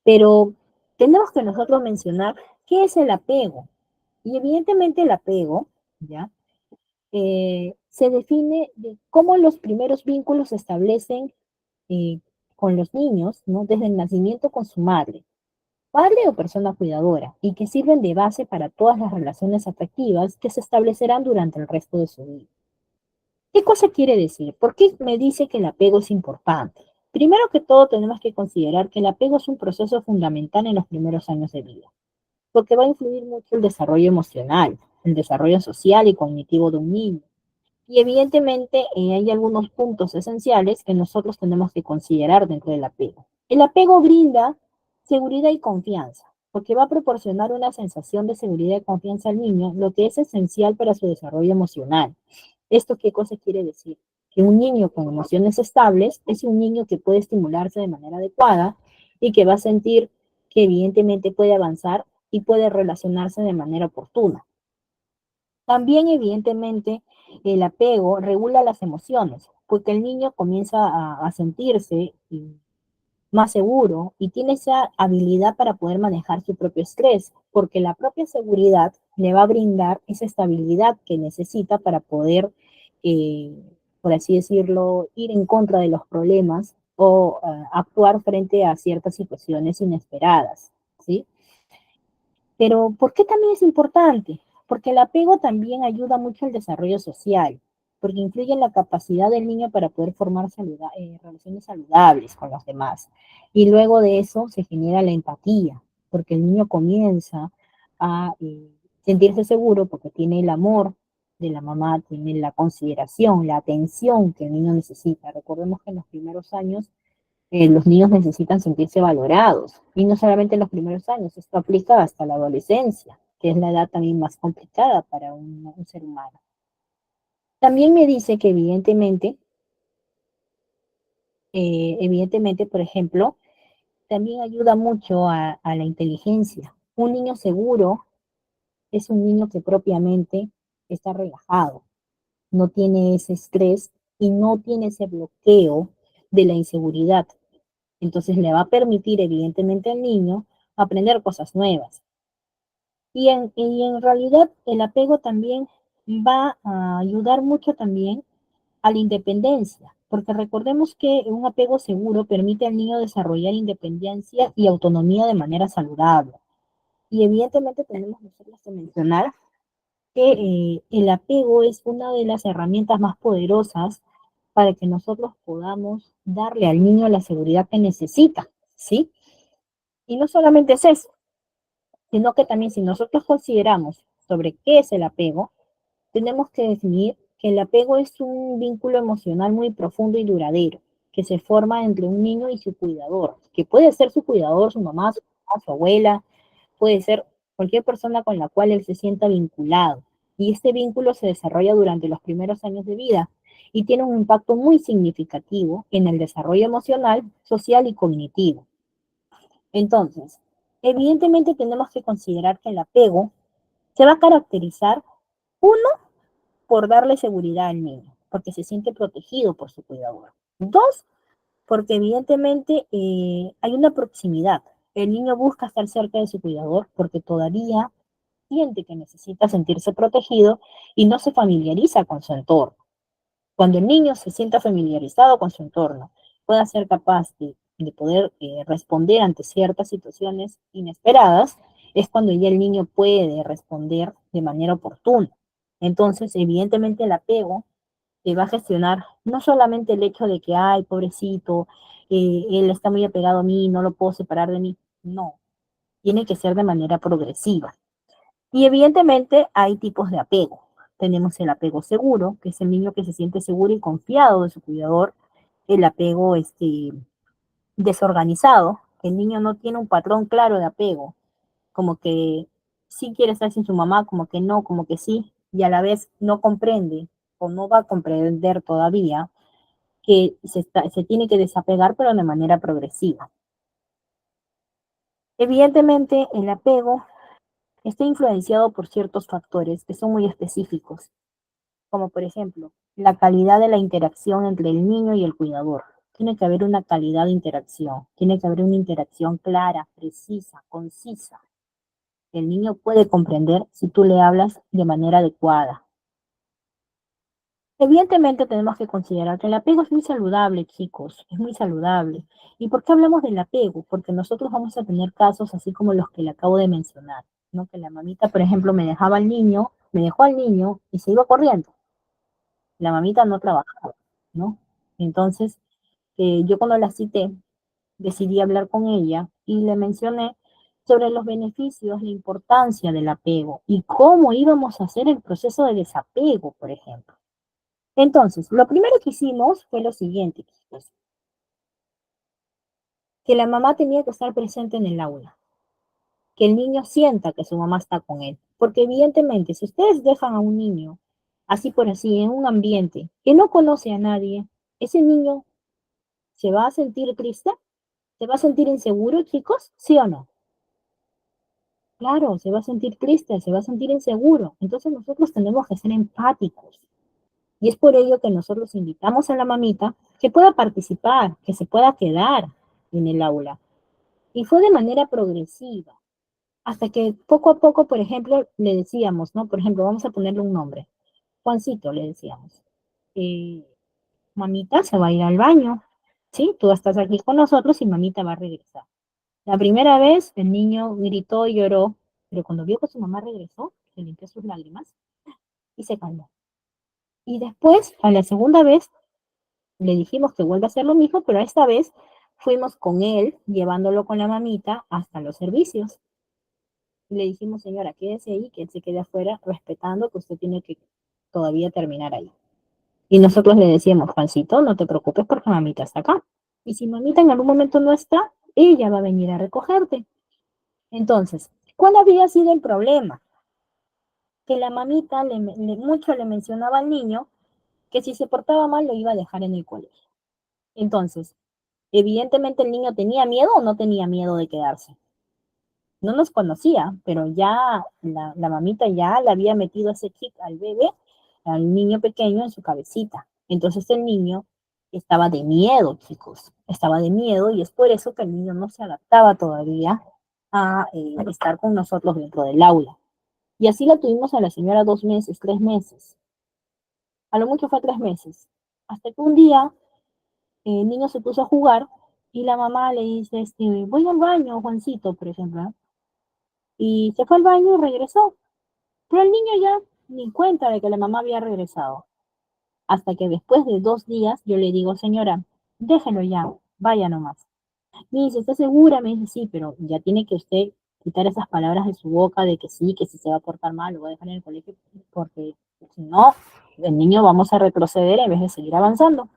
Speaker 1: Pero tenemos que nosotros mencionar qué es el apego. Y evidentemente el apego, ¿ya? Se define de cómo los primeros vínculos se establecen eh, con los niños, ¿no? Desde el nacimiento con su madre, padre o persona cuidadora, y que sirven de base para todas las relaciones afectivas que se establecerán durante el resto de su vida. ¿Qué cosa quiere decir? ¿Por qué me dice que el apego es importante? Primero que todo, tenemos que considerar que el apego es un proceso fundamental en los primeros años de vida, porque va a influir mucho el desarrollo emocional, el desarrollo social y cognitivo de un niño. Y evidentemente hay algunos puntos esenciales que nosotros tenemos que considerar dentro del apego. El apego brinda seguridad y confianza, porque va a proporcionar una sensación de seguridad y confianza al niño, lo que es esencial para su desarrollo emocional. ¿Esto qué cosa quiere decir? Que un niño con emociones estables es un niño que puede estimularse de manera adecuada y que va a sentir que evidentemente puede avanzar y puede relacionarse de manera oportuna. También, evidentemente, el apego regula las emociones, porque el niño comienza a sentirse más seguro y tiene esa habilidad para poder manejar su propio estrés, porque la propia seguridad le va a brindar esa estabilidad que necesita para poder, eh, por así decirlo, ir en contra de los problemas o actuar frente a ciertas situaciones inesperadas, ¿sí? Pero ¿por qué también es importante? Porque el apego también ayuda mucho al desarrollo social, porque influye en la capacidad del niño para poder formar relaciones saludables con los demás. Y luego de eso se genera la empatía, porque el niño comienza a sentirse seguro porque tiene el amor de la mamá, tiene la consideración, la atención que el niño necesita. Recordemos que en los primeros años los niños necesitan sentirse valorados. Y no solamente en los primeros años, esto aplica hasta la adolescencia, que es la edad también más complicada para un ser humano. También me dice que evidentemente, por ejemplo, también ayuda mucho a la inteligencia. Un niño seguro es un niño que propiamente está relajado, no tiene ese estrés y no tiene ese bloqueo de la inseguridad. Entonces le va a permitir, evidentemente, al niño aprender cosas nuevas. Y en realidad el apego también va a ayudar mucho también a la independencia, porque recordemos que un apego seguro permite al niño desarrollar independencia y autonomía de manera saludable. Y evidentemente tenemos nosotros que mencionar que el apego es una de las herramientas más poderosas para que nosotros podamos darle al niño la seguridad que necesita, ¿sí? Y no solamente es eso, sino que también si nosotros consideramos sobre qué es el apego, tenemos que definir que el apego es un vínculo emocional muy profundo y duradero, que se forma entre un niño y su cuidador, que puede ser su cuidador, su mamá, su papá, su abuela, puede ser cualquier persona con la cual él se sienta vinculado. Y este vínculo se desarrolla durante los primeros años de vida y tiene un impacto muy significativo en el desarrollo emocional, social y cognitivo. Entonces, evidentemente tenemos que considerar que el apego se va a caracterizar, uno, por darle seguridad al niño, porque se siente protegido por su cuidador. Dos, porque evidentemente hay una proximidad. El niño busca estar cerca de su cuidador porque todavía siente que necesita sentirse protegido y no se familiariza con su entorno. Cuando el niño se sienta familiarizado con su entorno, pueda ser capaz de poder responder ante ciertas situaciones inesperadas, es cuando ya el niño puede responder de manera oportuna. Entonces, evidentemente el apego va a gestionar no solamente el hecho de que, ay, pobrecito, él está muy apegado a mí, no lo puedo separar de mí. No, tiene que ser de manera progresiva. Y evidentemente hay tipos de apego. Tenemos el apego seguro, que es el niño que se siente seguro y confiado de su cuidador. El apego desorganizado, que el niño no tiene un patrón claro de apego, como que sí quiere estar sin su mamá, como que no, como que sí, y a la vez no comprende o no va a comprender todavía que se tiene que desapegar, pero de manera progresiva. Evidentemente, el apego está influenciado por ciertos factores que son muy específicos, como por ejemplo, la calidad de la interacción entre el niño y el cuidador. Tiene que haber una calidad de interacción, tiene que haber una interacción clara, precisa, concisa. El niño puede comprender si tú le hablas de manera adecuada. Evidentemente tenemos que considerar que el apego es muy saludable, chicos, es muy saludable. ¿Y por qué hablamos del apego? Porque nosotros vamos a tener casos así como los que le acabo de mencionar, ¿no? Que la mamita, por ejemplo, me dejó al niño y se iba corriendo. La mamita no trabajaba, ¿no? Entonces, yo cuando la cité, decidí hablar con ella y le mencioné sobre los beneficios, la importancia del apego y cómo íbamos a hacer el proceso de desapego, por ejemplo. Entonces, lo primero que hicimos fue lo siguiente, pues, que la mamá tenía que estar presente en el aula, que el niño sienta que su mamá está con él, porque evidentemente si ustedes dejan a un niño así por así en un ambiente que no conoce a nadie, ese niño se va a sentir triste, se va a sentir inseguro, chicos, ¿sí o no? Claro, se va a sentir triste, se va a sentir inseguro. Entonces nosotros tenemos que ser empáticos. Y es por ello que nosotros invitamos a la mamita que pueda participar, que se pueda quedar en el aula. Y fue de manera progresiva, hasta que poco a poco, por ejemplo, le decíamos, ¿no? Por ejemplo, vamos a ponerle un nombre. Juancito, le decíamos. Eh, mamita se va a ir al baño, ¿sí? Tú estás aquí con nosotros y mamita va a regresar. La primera vez el niño gritó y lloró, pero cuando vio que su mamá regresó, se limpió sus lágrimas y se calmó. Y después, a la segunda vez, le dijimos que vuelva a hacer lo mismo, pero esta vez fuimos con él, llevándolo con la mamita hasta los servicios. Y le dijimos, señora, quédese ahí, que él se quede afuera, respetando que usted tiene que todavía terminar ahí. Y nosotros le decíamos, Juancito, no te preocupes porque mamita está acá. Y si mamita en algún momento no está, ella va a venir a recogerte. Entonces, ¿cuál había sido el problema? Que la mamita mucho le mencionaba al niño que si se portaba mal lo iba a dejar en el colegio. Entonces, evidentemente el niño tenía miedo o no tenía miedo de quedarse. No nos conocía, pero ya la mamita ya le había metido ese chip al bebé, al niño pequeño en su cabecita. Entonces el niño estaba de miedo, chicos, estaba de miedo y es por eso que el niño no se adaptaba todavía a estar con nosotros dentro del aula. Y así la tuvimos a la señora 2 meses, 3 meses. A lo mucho fue 3 meses. Hasta que un día el niño se puso a jugar y la mamá le dice, voy al baño, Juancito, por ejemplo, ¿no? Y se fue al baño y regresó. Pero el niño ya ni cuenta de que la mamá había regresado. Hasta que después de 2 días yo le digo, señora, déjelo ya, vaya nomás. Me dice, ¿está segura? Me dice, sí, pero ya tiene que usted quitar esas palabras de su boca de que sí, que si se va a portar mal, lo va a dejar en el colegio, porque si no, el niño vamos a retroceder en vez de seguir avanzando.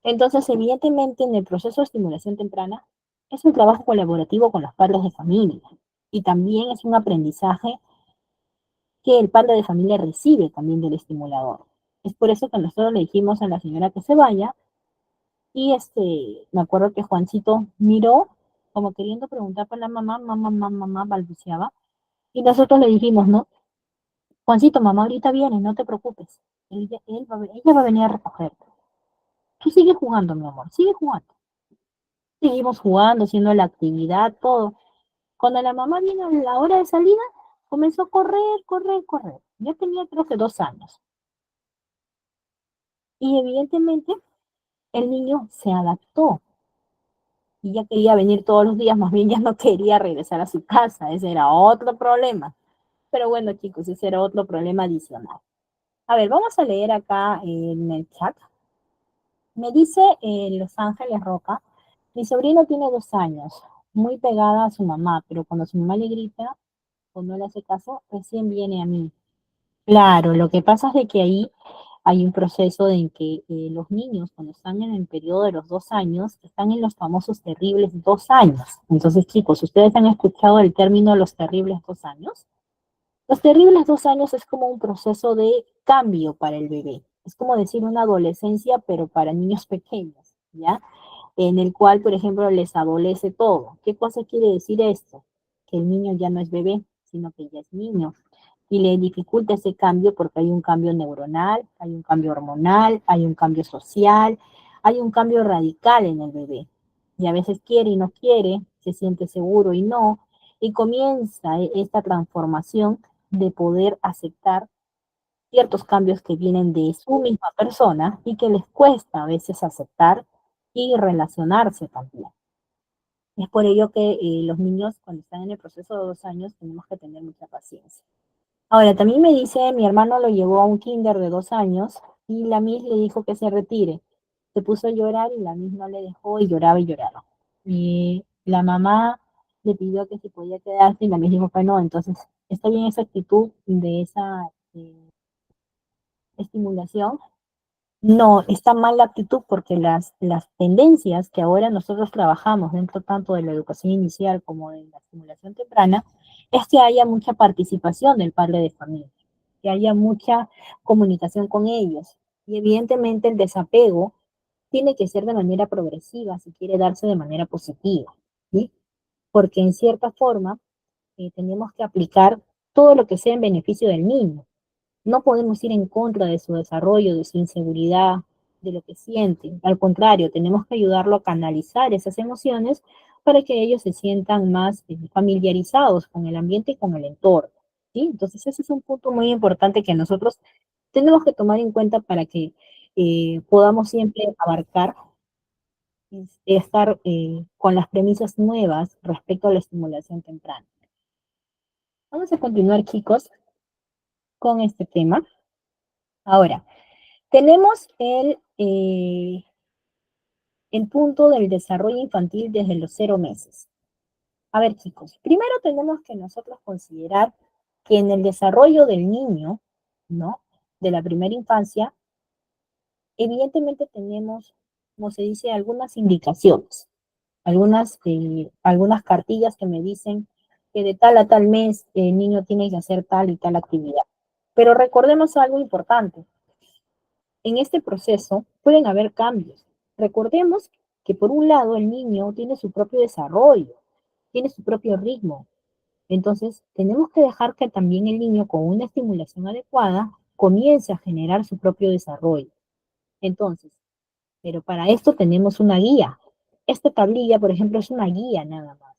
Speaker 1: Entonces, evidentemente, en el proceso de estimulación temprana, es un trabajo colaborativo con los padres de familia y también es un aprendizaje que el padre de familia recibe también del estimulador. Es por eso que nosotros le dijimos a la señora que se vaya y me acuerdo que Juancito miró como queriendo preguntar por la mamá, mamá, mamá, mamá, balbuceaba. Y nosotros le dijimos, ¿no? Juancito, mamá ahorita viene, no te preocupes. Ella va a venir a recogerte. Tú sigue jugando, mi amor, sigue jugando. Seguimos jugando, haciendo la actividad, todo. Cuando la mamá vino a la hora de salida, comenzó a correr, correr, correr. Ya tenía creo que 2 años. Y evidentemente el niño se adaptó y ya quería venir todos los días, más bien ya no quería regresar a su casa. Ese era otro problema. Pero bueno, chicos, ese era otro problema adicional. A ver, vamos a leer acá en el chat. Me dice Los Ángeles Roca, mi sobrino tiene 2 años, muy pegada a su mamá, pero cuando su mamá le grita o no le hace caso, recién viene a mí. Claro, lo que pasa es de que ahí hay un proceso en que los niños, cuando están en el periodo de los 2 años, están en los famosos terribles 2 años. Entonces, chicos, ¿ustedes han escuchado el término los terribles 2 años? Los terribles 2 años es como un proceso de cambio para el bebé. Es como decir una adolescencia, pero para niños pequeños, ¿ya? En el cual, por ejemplo, les adolece todo. ¿Qué cosa quiere decir esto? Que el niño ya no es bebé, sino que ya es niño. Y le dificulta ese cambio porque hay un cambio neuronal, hay un cambio hormonal, hay un cambio social, hay un cambio radical en el bebé. Y a veces quiere y no quiere, se siente seguro y no. Y comienza esta transformación de poder aceptar ciertos cambios que vienen de su misma persona y que les cuesta a veces aceptar y relacionarse también. Es por ello que los niños cuando están en el proceso de 2 años tenemos que tener mucha paciencia. Ahora, también me dice, mi hermano lo llevó a un kinder de 2 años y la Miss le dijo que se retire. Se puso a llorar y la Miss no le dejó y lloraba y lloraba. Y la mamá le pidió que se podía quedarse y la Miss dijo que no. Entonces, está bien esa actitud de esa estimulación. No, está mal la actitud porque las tendencias que ahora nosotros trabajamos dentro tanto de la educación inicial como de la estimulación temprana es que haya mucha participación del padre de familia, que haya mucha comunicación con ellos. Y evidentemente el desapego tiene que ser de manera progresiva si quiere darse de manera positiva, ¿sí? Porque en cierta forma tenemos que aplicar todo lo que sea en beneficio del niño. No podemos ir en contra de su desarrollo, de su inseguridad, de lo que siente. Al contrario, tenemos que ayudarlo a canalizar esas emociones para que ellos se sientan más familiarizados con el ambiente y con el entorno. ¿Sí? Entonces, ese es un punto muy importante que nosotros tenemos que tomar en cuenta para que podamos siempre abarcar y estar con las premisas nuevas respecto a la estimulación temprana. Vamos a continuar, chicos, con este tema. Ahora, tenemos el punto del desarrollo infantil desde los 0 meses. A ver, chicos, primero tenemos que nosotros considerar que en el desarrollo del niño, ¿no? De la primera infancia, evidentemente tenemos, como se dice, algunas indicaciones, algunas cartillas que me dicen que de tal a tal mes el niño tiene que hacer tal y tal actividad. Pero recordemos algo importante. En este proceso pueden haber cambios. Recordemos que por un lado el niño tiene su propio desarrollo, tiene su propio ritmo. Entonces, tenemos que dejar que también el niño con una estimulación adecuada comience a generar su propio desarrollo. Entonces, pero para esto tenemos una guía. Esta tablilla, por ejemplo, es una guía nada más.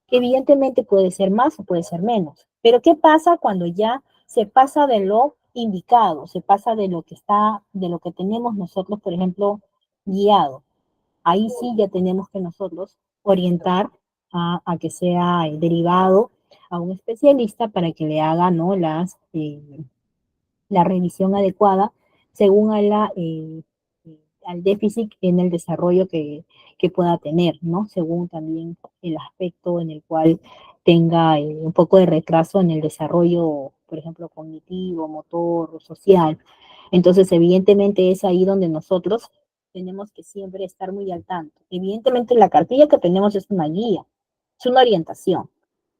Speaker 1: Evidentemente puede ser más o puede ser menos. Pero ¿qué pasa cuando ya se pasa de lo indicado, se pasa de lo que está, de lo que tenemos nosotros, por ejemplo, guiado. Ahí sí ya tenemos que nosotros orientar a que sea derivado a un especialista para que le haga, ¿no?, la revisión adecuada según al déficit en el desarrollo que pueda tener, ¿no? Según también el aspecto en el cual tenga un poco de retraso en el desarrollo, por ejemplo, cognitivo, motor, social. Entonces, evidentemente es ahí donde nosotros tenemos que siempre estar muy al tanto. Evidentemente la cartilla que tenemos es una guía, es una orientación,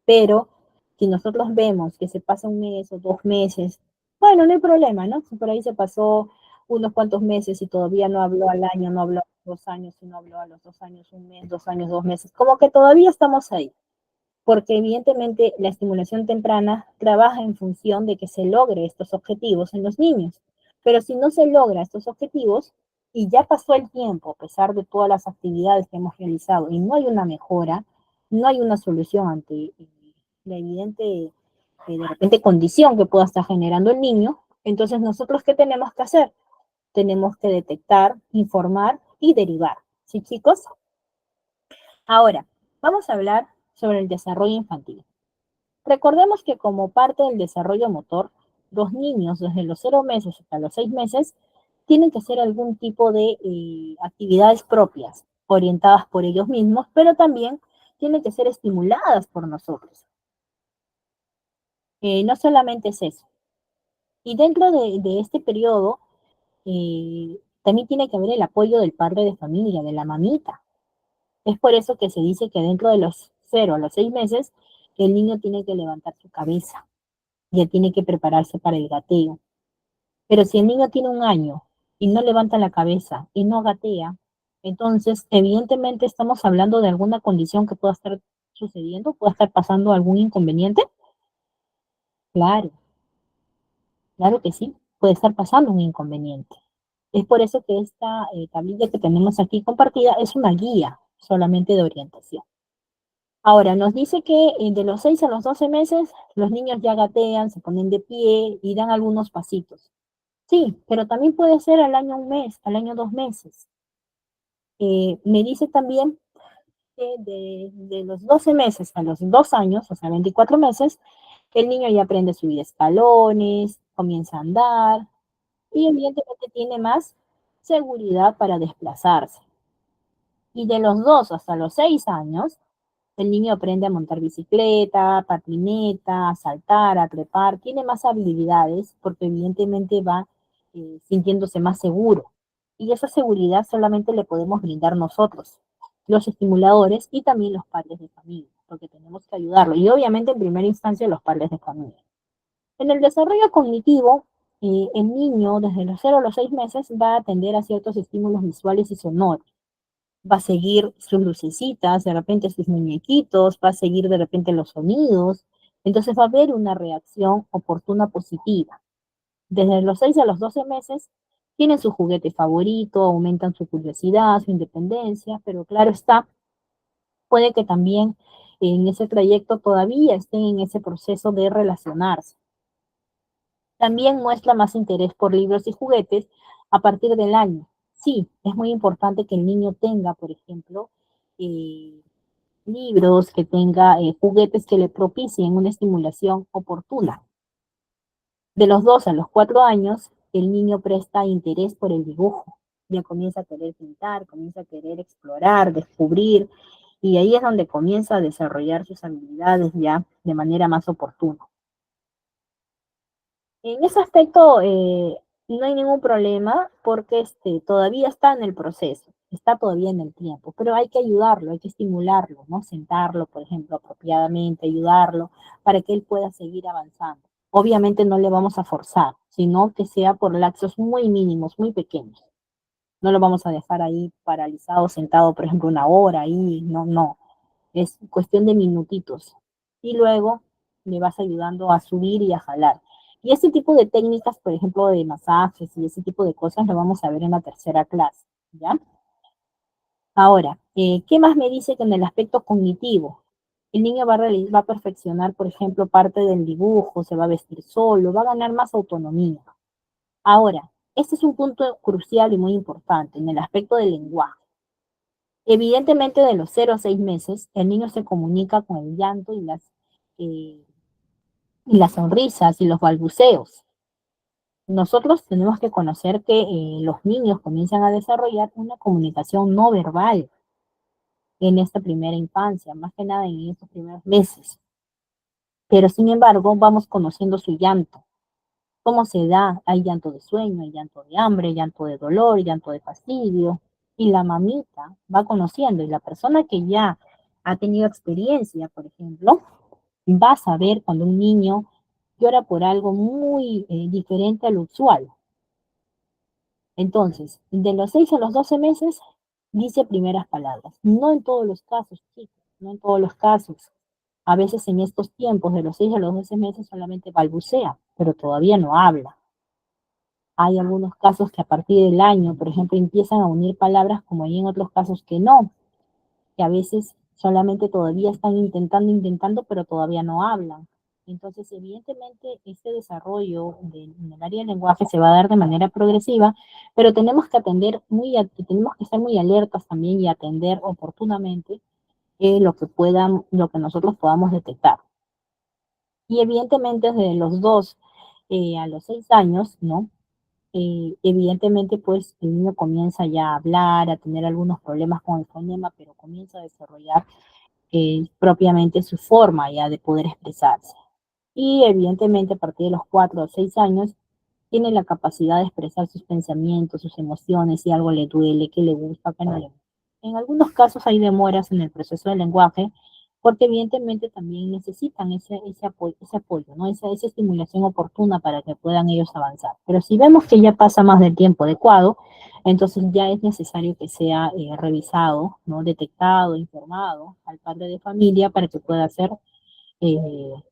Speaker 1: pero si nosotros vemos que se pasa un mes o 2 meses, bueno, no hay problema, ¿no? Si por ahí se pasó unos cuantos meses y todavía no habló al año, no habló a los 2 años, y no habló a los 2 años, un mes, 2 años, 2 meses, como que todavía estamos ahí, porque evidentemente la estimulación temprana trabaja en función de que se logre estos objetivos en los niños. Pero si no se logra estos objetivos y ya pasó el tiempo, a pesar de todas las actividades que hemos realizado y no hay una mejora, no hay una solución ante la evidente, de repente, condición que pueda estar generando el niño, entonces nosotros, ¿qué tenemos que hacer? Tenemos que detectar, informar y derivar. ¿Sí, chicos? Ahora, vamos a hablar sobre el desarrollo infantil. Recordemos que como parte del desarrollo motor, los niños desde los 0 meses hasta los 6 meses tienen que hacer algún tipo de actividades propias, orientadas por ellos mismos, pero también tienen que ser estimuladas por nosotros. No solamente es eso. Y dentro de este periodo, también tiene que haber el apoyo del padre de familia, de la mamita. Es por eso que se dice que dentro de los 0 a los 6 meses, el niño tiene que levantar su cabeza, ya tiene que prepararse para el gateo. Pero si el niño tiene 1 año y no levanta la cabeza y no gatea, entonces evidentemente estamos hablando de alguna condición que pueda estar sucediendo, pueda estar pasando algún inconveniente. Claro, claro que sí, puede estar pasando un inconveniente. Es por eso que esta tablilla que tenemos aquí compartida es una guía solamente de orientación. Ahora, nos dice que de los 6 a los 12 meses los niños ya gatean, se ponen de pie y dan algunos pasitos. Sí, pero también puede ser al año 1 mes, al año 2 meses. Me dice también que de los 12 meses a los 2 años, o sea, 24 meses, el niño ya aprende a subir escalones, comienza a andar y evidentemente tiene más seguridad para desplazarse. Y de los 2 hasta los 6 años, el niño aprende a montar bicicleta, patineta, a saltar, a trepar, tiene más habilidades porque evidentemente va sintiéndose más seguro. Y esa seguridad solamente le podemos brindar nosotros, los estimuladores y también los padres de familia, porque tenemos que ayudarlo. Y obviamente en primera instancia los padres de familia. En el desarrollo cognitivo, el niño desde los 0 a los 6 meses va a atender a ciertos estímulos visuales y sonoros, va a seguir sus lucecitas, de repente sus muñequitos, va a seguir de repente los sonidos. Entonces va a haber una reacción oportuna positiva. Desde los 6 a los 12 meses tienen su juguete favorito, aumentan su curiosidad, su independencia, pero claro está, puede que también en ese trayecto todavía estén en ese proceso de relacionarse. También muestra más interés por libros y juguetes a partir del año. Sí, es muy importante que el niño tenga, por ejemplo, eh, libros, que tenga juguetes que le propicien una estimulación oportuna. De los 2 a los 4 años, el niño presta interés por el dibujo. Ya comienza a querer pintar, comienza a querer explorar, descubrir, y ahí es donde comienza a desarrollar sus habilidades ya de manera más oportuna. En ese aspecto no hay ningún problema porque todavía está en el proceso, está todavía en el tiempo, pero hay que ayudarlo, hay que estimularlo, ¿no? Sentarlo, por ejemplo, apropiadamente, ayudarlo para que él pueda seguir avanzando. Obviamente no le vamos a forzar, sino que sea por lapsos muy mínimos, muy pequeños. No lo vamos a dejar ahí paralizado, sentado, por ejemplo, 1 hora ahí, no, no. Es cuestión de minutitos. Y luego le vas ayudando a subir y a jalar. Y este tipo de técnicas, por ejemplo, de masajes y ese tipo de cosas, lo vamos a ver en la tercera clase, ¿ya? Ahora, ¿qué más me dice que en el aspecto cognitivo? El niño va a perfeccionar, por ejemplo, parte del dibujo, se va a vestir solo, va a ganar más autonomía. Ahora, este es un punto crucial y muy importante en el aspecto del lenguaje. Evidentemente, de los 0 a 6 meses, el niño se comunica con el llanto eh, y las sonrisas y los balbuceos. Nosotros tenemos que conocer que los niños comienzan a desarrollar una comunicación no verbal en esta primera infancia, más que nada en estos primeros meses. Pero sin embargo, vamos conociendo su llanto, cómo se da. Hay llanto de sueño, hay llanto de hambre, llanto de dolor, llanto de fastidio. Y la mamita va conociendo, y la persona que ya ha tenido experiencia, por ejemplo, va a saber cuando un niño llora por algo muy diferente a lo usual. Entonces, de los 6 a los 12 meses, dice primeras palabras. No en todos los casos, chicos, no en todos los casos. A veces en estos tiempos, de los 6 a los 12 meses, solamente balbucea, pero todavía no habla. Hay algunos casos que a partir del año, por ejemplo, empiezan a unir palabras, como hay en otros casos que no, que a veces solamente todavía están intentando, pero todavía no hablan. Entonces, evidentemente, este desarrollo en el área del lenguaje se va a dar de manera progresiva, pero tenemos que tenemos que estar muy alertas también y atender oportunamente lo que nosotros podamos detectar. Y evidentemente, desde los 2 a los 6 años, ¿no? Evidentemente, pues el niño comienza ya a hablar, a tener algunos problemas con el fonema, pero comienza a desarrollar propiamente su forma ya de poder expresarse. Y evidentemente a partir de los 4 o 6 años tiene la capacidad de expresar sus pensamientos, sus emociones, si algo le duele, qué le gusta, qué no le gusta. En algunos casos hay demoras en el proceso del lenguaje, porque evidentemente también necesitan ese apoyo, ¿no? Esa estimulación oportuna para que puedan ellos avanzar. Pero si vemos que ya pasa más del tiempo adecuado, entonces ya es necesario que sea revisado, ¿no? Detectado, informado al padre de familia para que pueda ser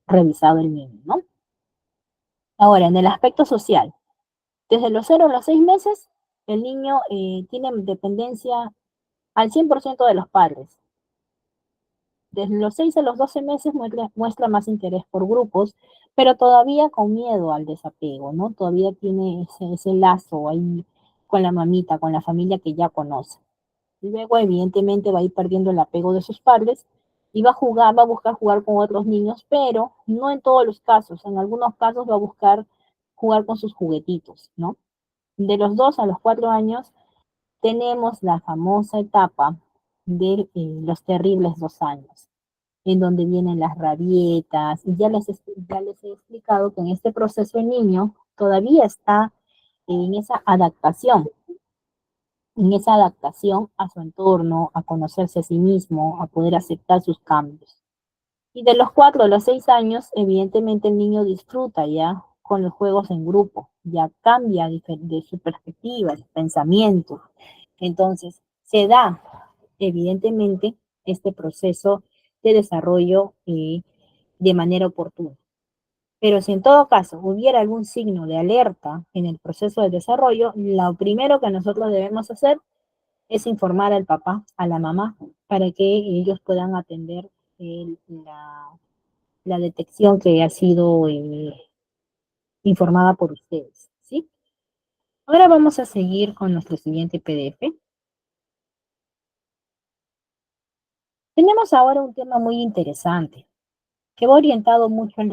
Speaker 1: revisado el niño, ¿no? Ahora, en el aspecto social, desde los 0 a los 6 meses, el niño tiene dependencia al 100% de los padres. Desde los 6 a los 12 meses muestra más interés por grupos, pero todavía con miedo al desapego, ¿no? Todavía tiene ese lazo ahí con la mamita, con la familia que ya conoce. Luego, evidentemente, va a ir perdiendo el apego de sus padres y va a buscar jugar con otros niños, pero no en todos los casos. En algunos casos va a buscar jugar con sus juguetitos, ¿no? De los 2 a los 4 años tenemos la famosa etapa de los terribles 2 años, en donde vienen las rabietas. Y ya les he explicado que en este proceso el niño todavía está en esa adaptación a su entorno, a conocerse a sí mismo, a poder aceptar sus cambios. Y de los 4 a los 6 años, evidentemente el niño disfruta ya con los juegos en grupo, ya cambia de su perspectiva, de su pensamiento. Entonces, se da evidentemente este proceso de desarrollo de manera oportuna. Pero si en todo caso hubiera algún signo de alerta en el proceso de desarrollo, lo primero que nosotros debemos hacer es informar al papá, a la mamá, para que ellos puedan atender la detección que ha sido informada por ustedes, ¿sí? Ahora vamos a seguir con nuestro siguiente PDF. Tenemos ahora un tema muy interesante que va orientado mucho al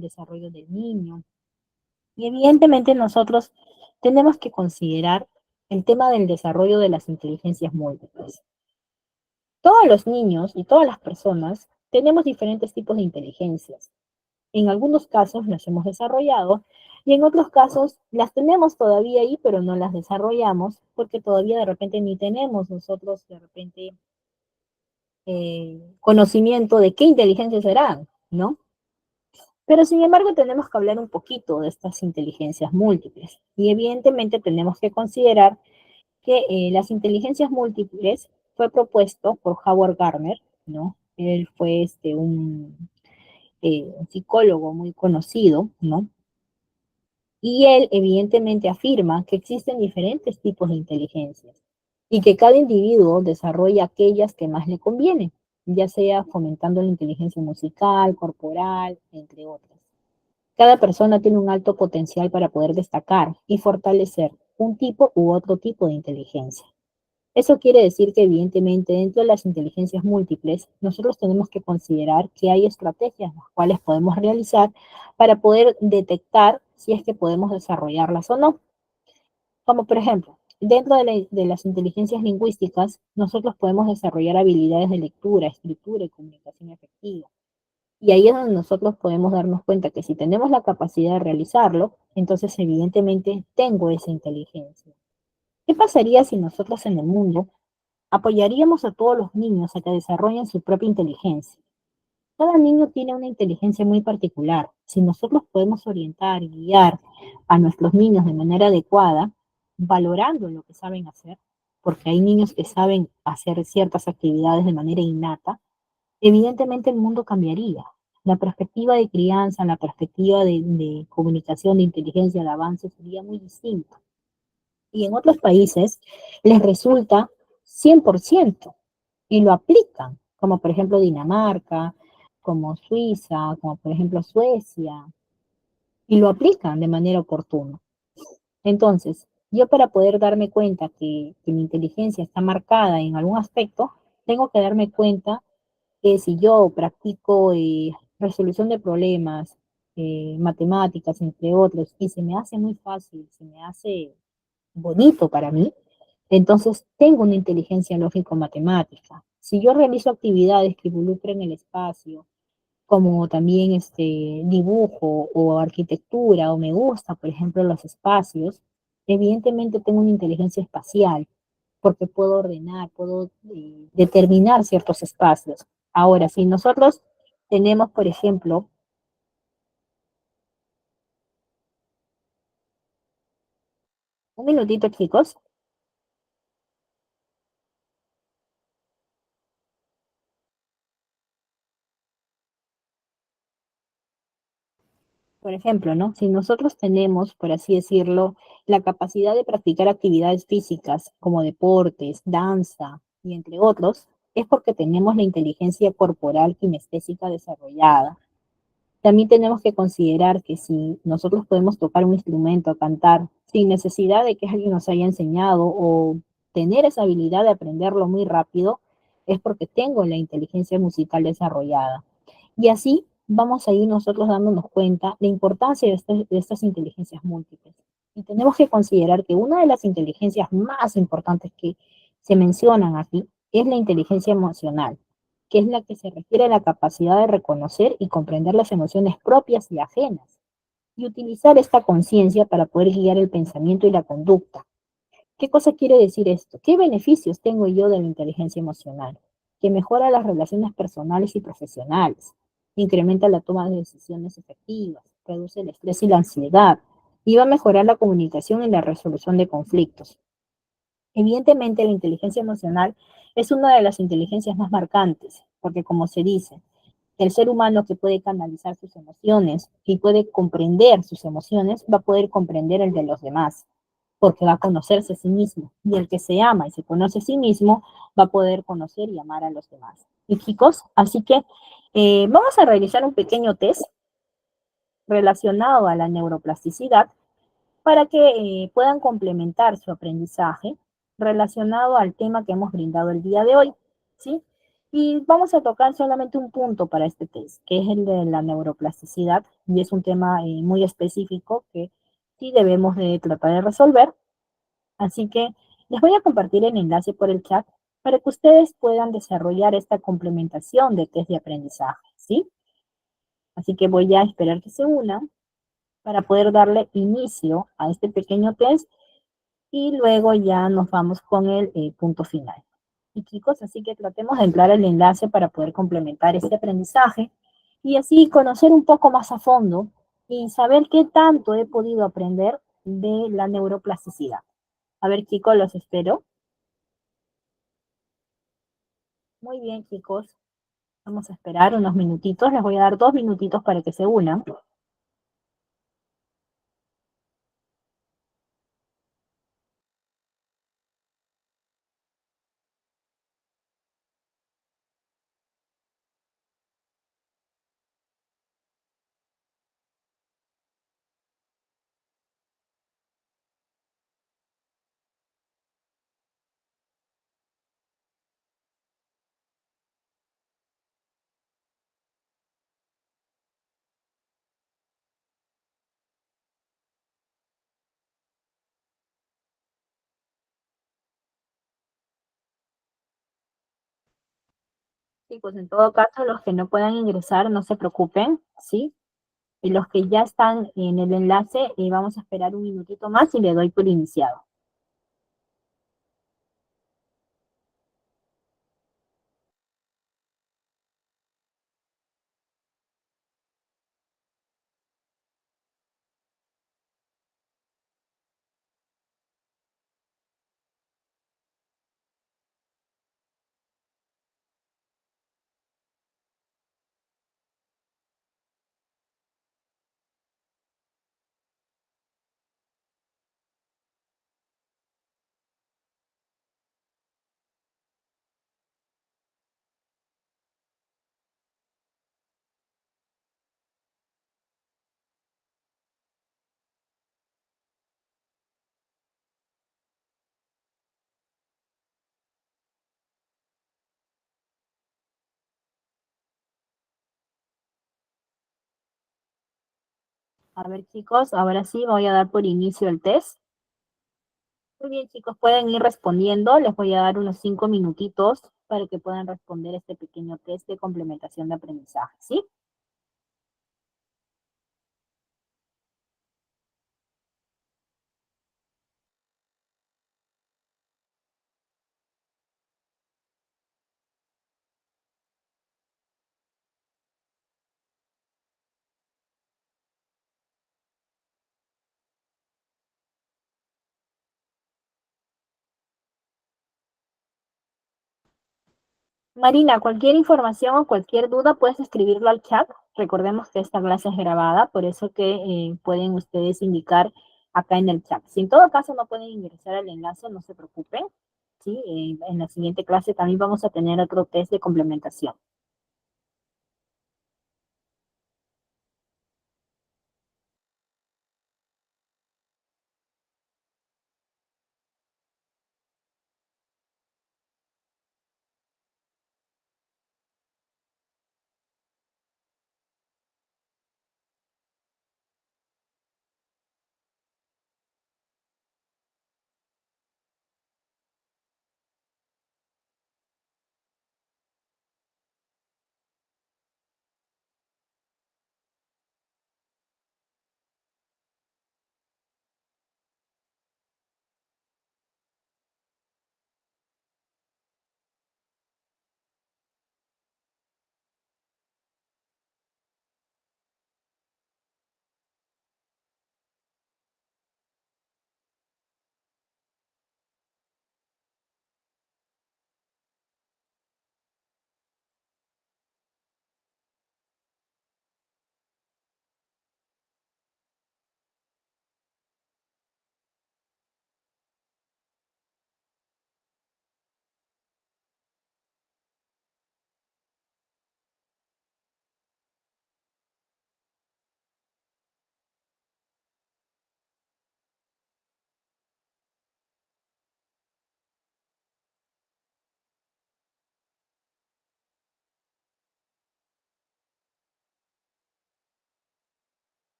Speaker 1: desarrollo del niño. Y evidentemente nosotros tenemos que considerar el tema del desarrollo de las inteligencias múltiples. Todos los niños y todas las personas tenemos diferentes tipos de inteligencias. En algunos casos las hemos desarrollado y en otros casos las tenemos todavía ahí, pero no las desarrollamos porque todavía de repente ni tenemos nosotros de repente conocimiento de qué inteligencias serán, ¿no? Pero sin embargo tenemos que hablar un poquito de estas inteligencias múltiples y evidentemente tenemos que considerar que las inteligencias múltiples fue propuesto por Howard Gardner, ¿no? Él fue un psicólogo muy conocido, ¿no? Y él evidentemente afirma que existen diferentes tipos de inteligencias y que cada individuo desarrolla aquellas que más le convienen. ya sea fomentando la inteligencia musical, corporal, entre otras. Cada persona tiene un alto potencial para poder destacar y fortalecer un tipo u otro tipo de inteligencia. Eso quiere decir que evidentemente dentro de las inteligencias múltiples, nosotros tenemos que considerar que hay estrategias las cuales podemos realizar para poder detectar si es que podemos desarrollarlas o no. Como por ejemplo, dentro de las inteligencias lingüísticas, nosotros podemos desarrollar habilidades de lectura, escritura y comunicación efectiva. Y ahí es donde nosotros podemos darnos cuenta que si tenemos la capacidad de realizarlo, entonces evidentemente tengo esa inteligencia. ¿Qué pasaría si nosotros en el mundo apoyaríamos a todos los niños a que desarrollen su propia inteligencia? Cada niño tiene una inteligencia muy particular. Si nosotros podemos orientar y guiar a nuestros niños de manera adecuada, valorando lo que saben hacer, porque hay niños que saben hacer ciertas actividades de manera innata, evidentemente el mundo cambiaría. La perspectiva de crianza, la perspectiva de comunicación, de inteligencia, de avance sería muy distinta. Y en otros países les resulta 100% y lo aplican, como por ejemplo Dinamarca, como Suiza, como por ejemplo Suecia, y lo aplican de manera oportuna. Entonces, yo para poder darme cuenta que mi inteligencia está marcada en algún aspecto, tengo que darme cuenta que si yo practico resolución de problemas, matemáticas, entre otros, y se me hace muy fácil, se me hace bonito para mí, entonces tengo una inteligencia lógico-matemática. Si yo realizo actividades que involucren el espacio, como también dibujo o arquitectura, o me gusta, por ejemplo, los espacios, evidentemente tengo una inteligencia espacial, porque puedo ordenar, puedo determinar ciertos espacios. Ahora, si nosotros tenemos, por ejemplo, un minutito, chicos. Por ejemplo, ¿no? Si nosotros tenemos, por así decirlo, la capacidad de practicar actividades físicas como deportes, danza y entre otros, es porque tenemos la inteligencia corporal kinestésica desarrollada. También tenemos que considerar que si nosotros podemos tocar un instrumento, cantar, sin necesidad de que alguien nos haya enseñado o tener esa habilidad de aprenderlo muy rápido, es porque tengo la inteligencia musical desarrollada. Y así vamos a ir nosotros dándonos cuenta la importancia de estas inteligencias múltiples. Y tenemos que considerar que una de las inteligencias más importantes que se mencionan aquí es la inteligencia emocional, que es la que se refiere a la capacidad de reconocer y comprender las emociones propias y ajenas, y utilizar esta conciencia para poder guiar el pensamiento y la conducta. ¿Qué cosa quiere decir esto? ¿Qué beneficios tengo yo de la inteligencia emocional? Que mejora las relaciones personales y profesionales, incrementa la toma de decisiones efectivas, reduce el estrés y la ansiedad, y va a mejorar la comunicación y la resolución de conflictos. Evidentemente, la inteligencia emocional es una de las inteligencias más marcantes, porque como se dice, el ser humano que puede canalizar sus emociones y puede comprender sus emociones, va a poder comprender el de los demás, porque va a conocerse a sí mismo. Y el que se ama y se conoce a sí mismo, va a poder conocer y amar a los demás. Y chicos, así que vamos a realizar un pequeño test relacionado a la neuroplasticidad para que puedan complementar su aprendizaje relacionado al tema que hemos brindado el día de hoy, ¿sí? Y vamos a tocar solamente un punto para este test, que es el de la neuroplasticidad, y es un tema muy específico que sí debemos de tratar de resolver. Así que les voy a compartir el enlace por el chat para que ustedes puedan desarrollar esta complementación de test de aprendizaje, ¿sí? Así que voy a esperar que se unan para poder darle inicio a este pequeño test y luego ya nos vamos con el punto final. Y chicos, así que tratemos de entrar el enlace para poder complementar este aprendizaje y así conocer un poco más a fondo y saber qué tanto he podido aprender de la neuroplasticidad. A ver, chicos, los espero. Muy bien, chicos. Vamos a esperar unos minutitos. Les voy a dar 2 minutitos para que se unan. Chicos, en todo caso, los que no puedan ingresar, no se preocupen, ¿sí? Y los que ya están en el enlace, vamos a esperar un minutito más y le doy por iniciado. A ver, chicos, ahora sí voy a dar por inicio el test. Muy bien, chicos, pueden ir respondiendo. Les voy a dar unos 5 minutitos para que puedan responder este pequeño test de complementación de aprendizaje, ¿sí? Marina, cualquier información o cualquier duda puedes escribirlo al chat. Recordemos que esta clase es grabada, por eso que pueden ustedes indicar acá en el chat. Si en todo caso no pueden ingresar al enlace, no se preocupen. ¿Sí? En la siguiente clase también vamos a tener otro test de complementación.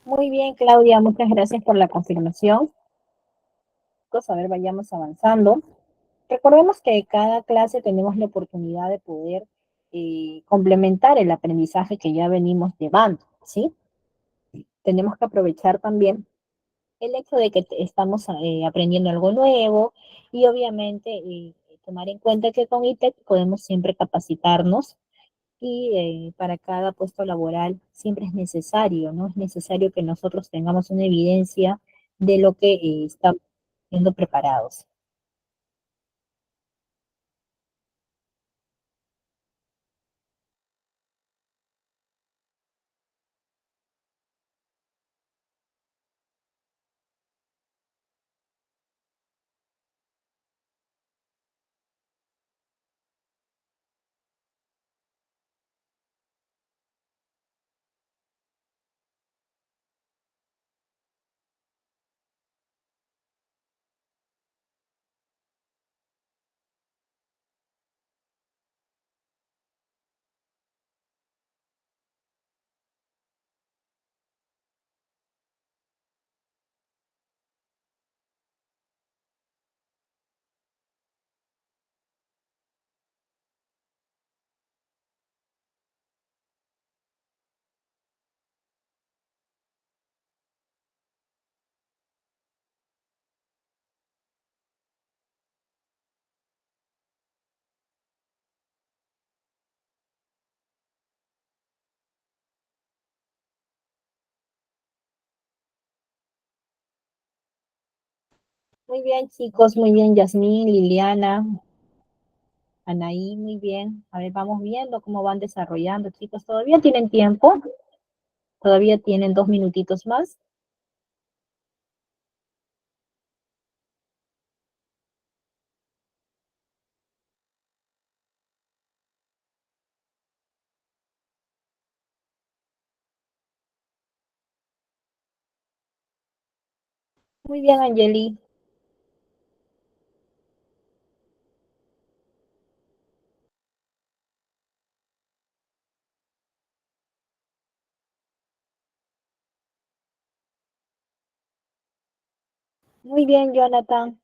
Speaker 1: Muy bien, Claudia, muchas gracias por la confirmación. Pues, a ver, vayamos avanzando. Recordemos que cada clase tenemos la oportunidad de poder complementar el aprendizaje que ya venimos llevando, ¿sí? Tenemos que aprovechar también el hecho de que estamos aprendiendo algo nuevo y obviamente tomar en cuenta que con ITEC podemos siempre capacitarnos y para cada puesto laboral siempre es necesario, ¿no? Es necesario que nosotros tengamos una evidencia de lo que estamos siendo preparados. Muy bien, chicos, muy bien, Yasmín, Liliana, Anaí, muy bien. A ver, vamos viendo cómo van desarrollando, chicos. ¿Todavía tienen tiempo? ¿Todavía tienen 2 minutitos más? Muy bien, Angeli. Muy bien, Jonathan.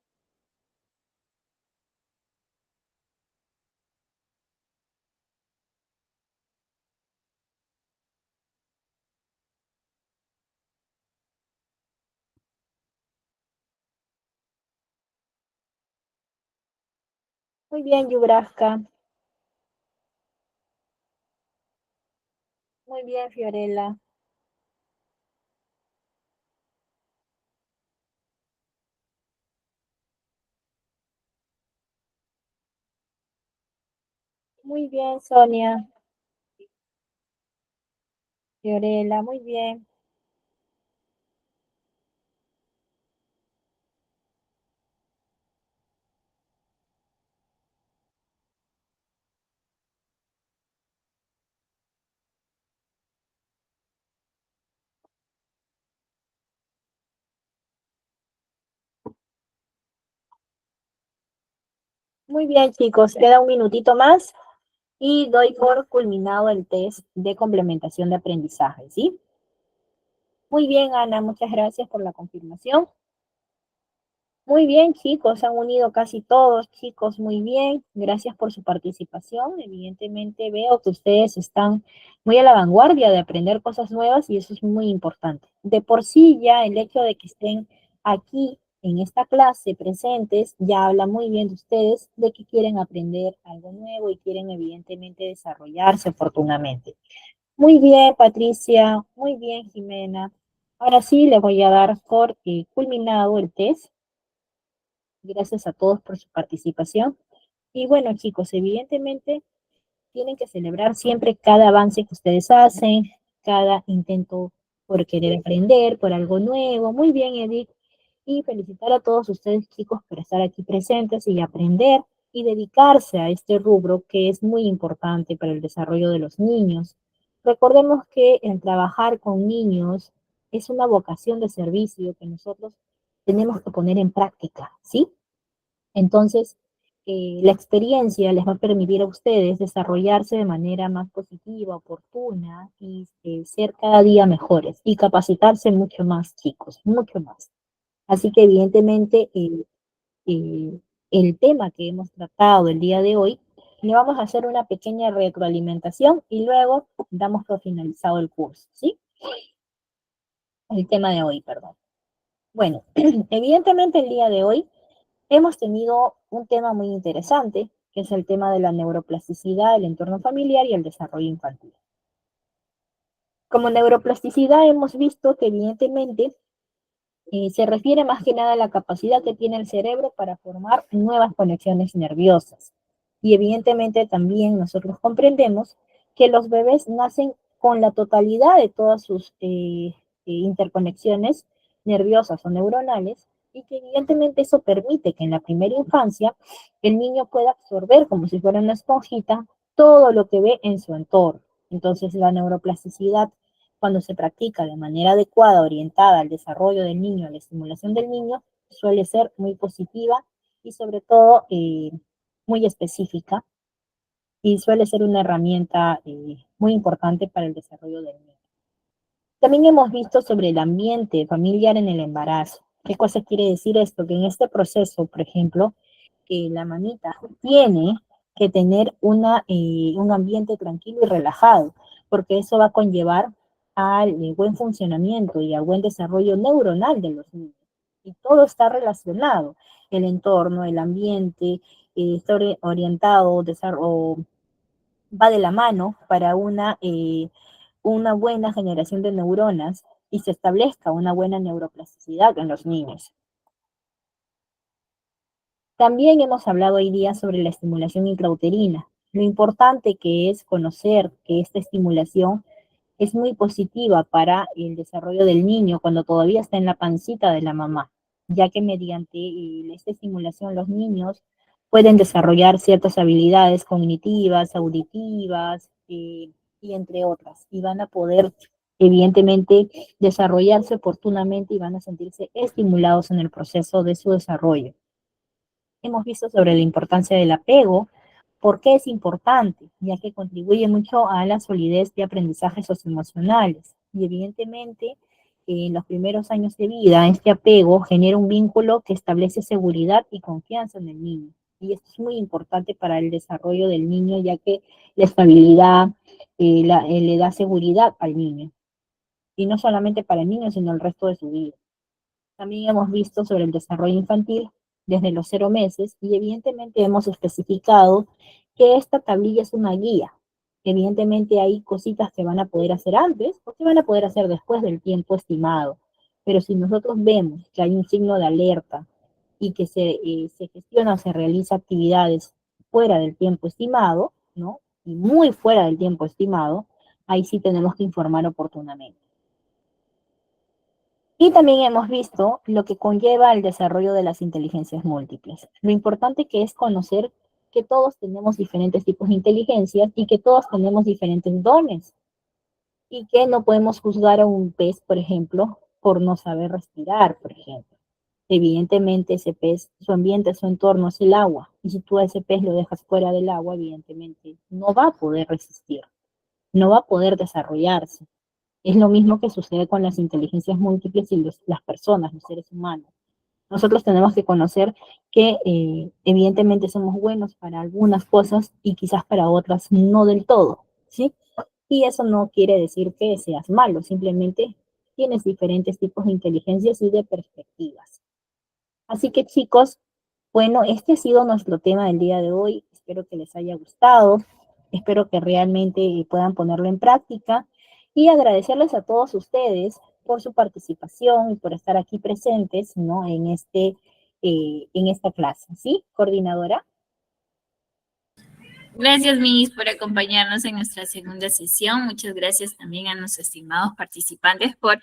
Speaker 1: Muy bien, Yubraska. Muy bien, Fiorella. Muy bien, Sonia. Fiorella, muy bien. Muy bien, chicos. Queda un minutito más y doy por culminado el test de complementación de aprendizaje, ¿sí? Muy bien, Ana. Muchas gracias por la confirmación. Muy bien, chicos, se han unido casi todos, chicos, muy bien. Gracias por su participación. Evidentemente veo que ustedes están muy a la vanguardia de aprender cosas nuevas y eso es muy importante. De por sí ya el hecho de que estén aquí en esta clase presentes ya habla muy bien de ustedes, de que quieren aprender algo nuevo y quieren evidentemente desarrollarse oportunamente. Muy bien, Patricia, muy bien, Jimena. Ahora sí, le voy a dar por culminado el test. Gracias a todos por su participación. Y bueno, chicos, evidentemente tienen que celebrar siempre cada avance que ustedes hacen, cada intento por querer aprender, por algo nuevo. Muy bien, Edith. Y felicitar a todos ustedes, chicos, por estar aquí presentes y aprender y dedicarse a este rubro que es muy importante para el desarrollo de los niños. Recordemos que el trabajar con niños es una vocación de servicio que nosotros tenemos que poner en práctica, ¿sí? Entonces, la experiencia les va a permitir a ustedes desarrollarse de manera más positiva, oportuna y ser cada día mejores y capacitarse mucho más, chicos, mucho más. Así que evidentemente eh, el tema que hemos tratado el día de hoy, le vamos a hacer una pequeña retroalimentación y luego damos por finalizado el curso, ¿sí? El tema de hoy, perdón. Bueno, evidentemente el día de hoy hemos tenido un tema muy interesante, que es el tema de la neuroplasticidad, el entorno familiar y el desarrollo infantil. Como neuroplasticidad hemos visto que evidentemente se refiere más que nada a la capacidad que tiene el cerebro para formar nuevas conexiones nerviosas. Y evidentemente también nosotros comprendemos que los bebés nacen con la totalidad de todas sus interconexiones nerviosas o neuronales y que evidentemente eso permite que en la primera infancia el niño pueda absorber como si fuera una esponjita todo lo que ve en su entorno. Entonces la neuroplasticidad cuando se practica de manera adecuada, orientada al desarrollo del niño, a la estimulación del niño, suele ser muy positiva y sobre todo muy específica y suele ser una herramienta muy importante para el desarrollo del niño. También hemos visto sobre el ambiente familiar en el embarazo. ¿Qué cosa quiere decir esto? Que en este proceso, por ejemplo, que la mamita tiene que tener un ambiente tranquilo y relajado, porque eso va a conllevar al buen funcionamiento y al buen desarrollo neuronal de los niños. Y todo está relacionado, el entorno, el ambiente, está orientado, va de la mano para una buena generación de neuronas y se establezca una buena neuroplasticidad en los niños. También hemos hablado hoy día sobre la estimulación intrauterina, lo importante que es conocer que esta estimulación es muy positiva para el desarrollo del niño cuando todavía está en la pancita de la mamá, ya que mediante esta estimulación los niños pueden desarrollar ciertas habilidades cognitivas, auditivas y entre otras, y van a poder evidentemente desarrollarse oportunamente y van a sentirse estimulados en el proceso de su desarrollo. Hemos visto sobre la importancia del apego. ¿Por qué es importante? Ya que contribuye mucho a la solidez de aprendizajes socioemocionales. Y evidentemente, en los primeros años de vida, este apego genera un vínculo que establece seguridad y confianza en el niño. Y esto es muy importante para el desarrollo del niño, ya que la estabilidad le da seguridad al niño. Y no solamente para el niño, sino el resto de su vida. También hemos visto sobre el desarrollo infantil desde los 0 meses y evidentemente hemos especificado que esta tablilla es una guía. Evidentemente hay cositas que van a poder hacer antes o que van a poder hacer después del tiempo estimado. Pero si nosotros vemos que hay un signo de alerta y que se gestiona o se realiza actividades fuera del tiempo estimado, ¿no? Y muy fuera del tiempo estimado, ahí sí tenemos que informar oportunamente. Y también hemos visto lo que conlleva el desarrollo de las inteligencias múltiples. Lo importante que es conocer que todos tenemos diferentes tipos de inteligencias y que todos tenemos diferentes dones y que no podemos juzgar a un pez, por ejemplo, por no saber respirar, por ejemplo. Evidentemente ese pez, su ambiente, su entorno es el agua y si tú a ese pez lo dejas fuera del agua, evidentemente no va a poder resistir, no va a poder desarrollarse. Es lo mismo que sucede con las inteligencias múltiples y las personas, los seres humanos. Nosotros tenemos que conocer que evidentemente somos buenos para algunas cosas y quizás para otras no del todo, ¿sí? Y eso no quiere decir que seas malo, simplemente tienes diferentes tipos de inteligencias y de perspectivas. Así que chicos, bueno, este ha sido nuestro tema del día de hoy. Espero que les haya gustado. Espero que realmente puedan ponerlo en práctica y agradecerles a todos ustedes por su participación y por estar aquí presentes, ¿no? En esta clase, ¿sí? Coordinadora.
Speaker 3: Gracias, Miss, por acompañarnos en nuestra segunda sesión. Muchas gracias también a nuestros estimados participantes por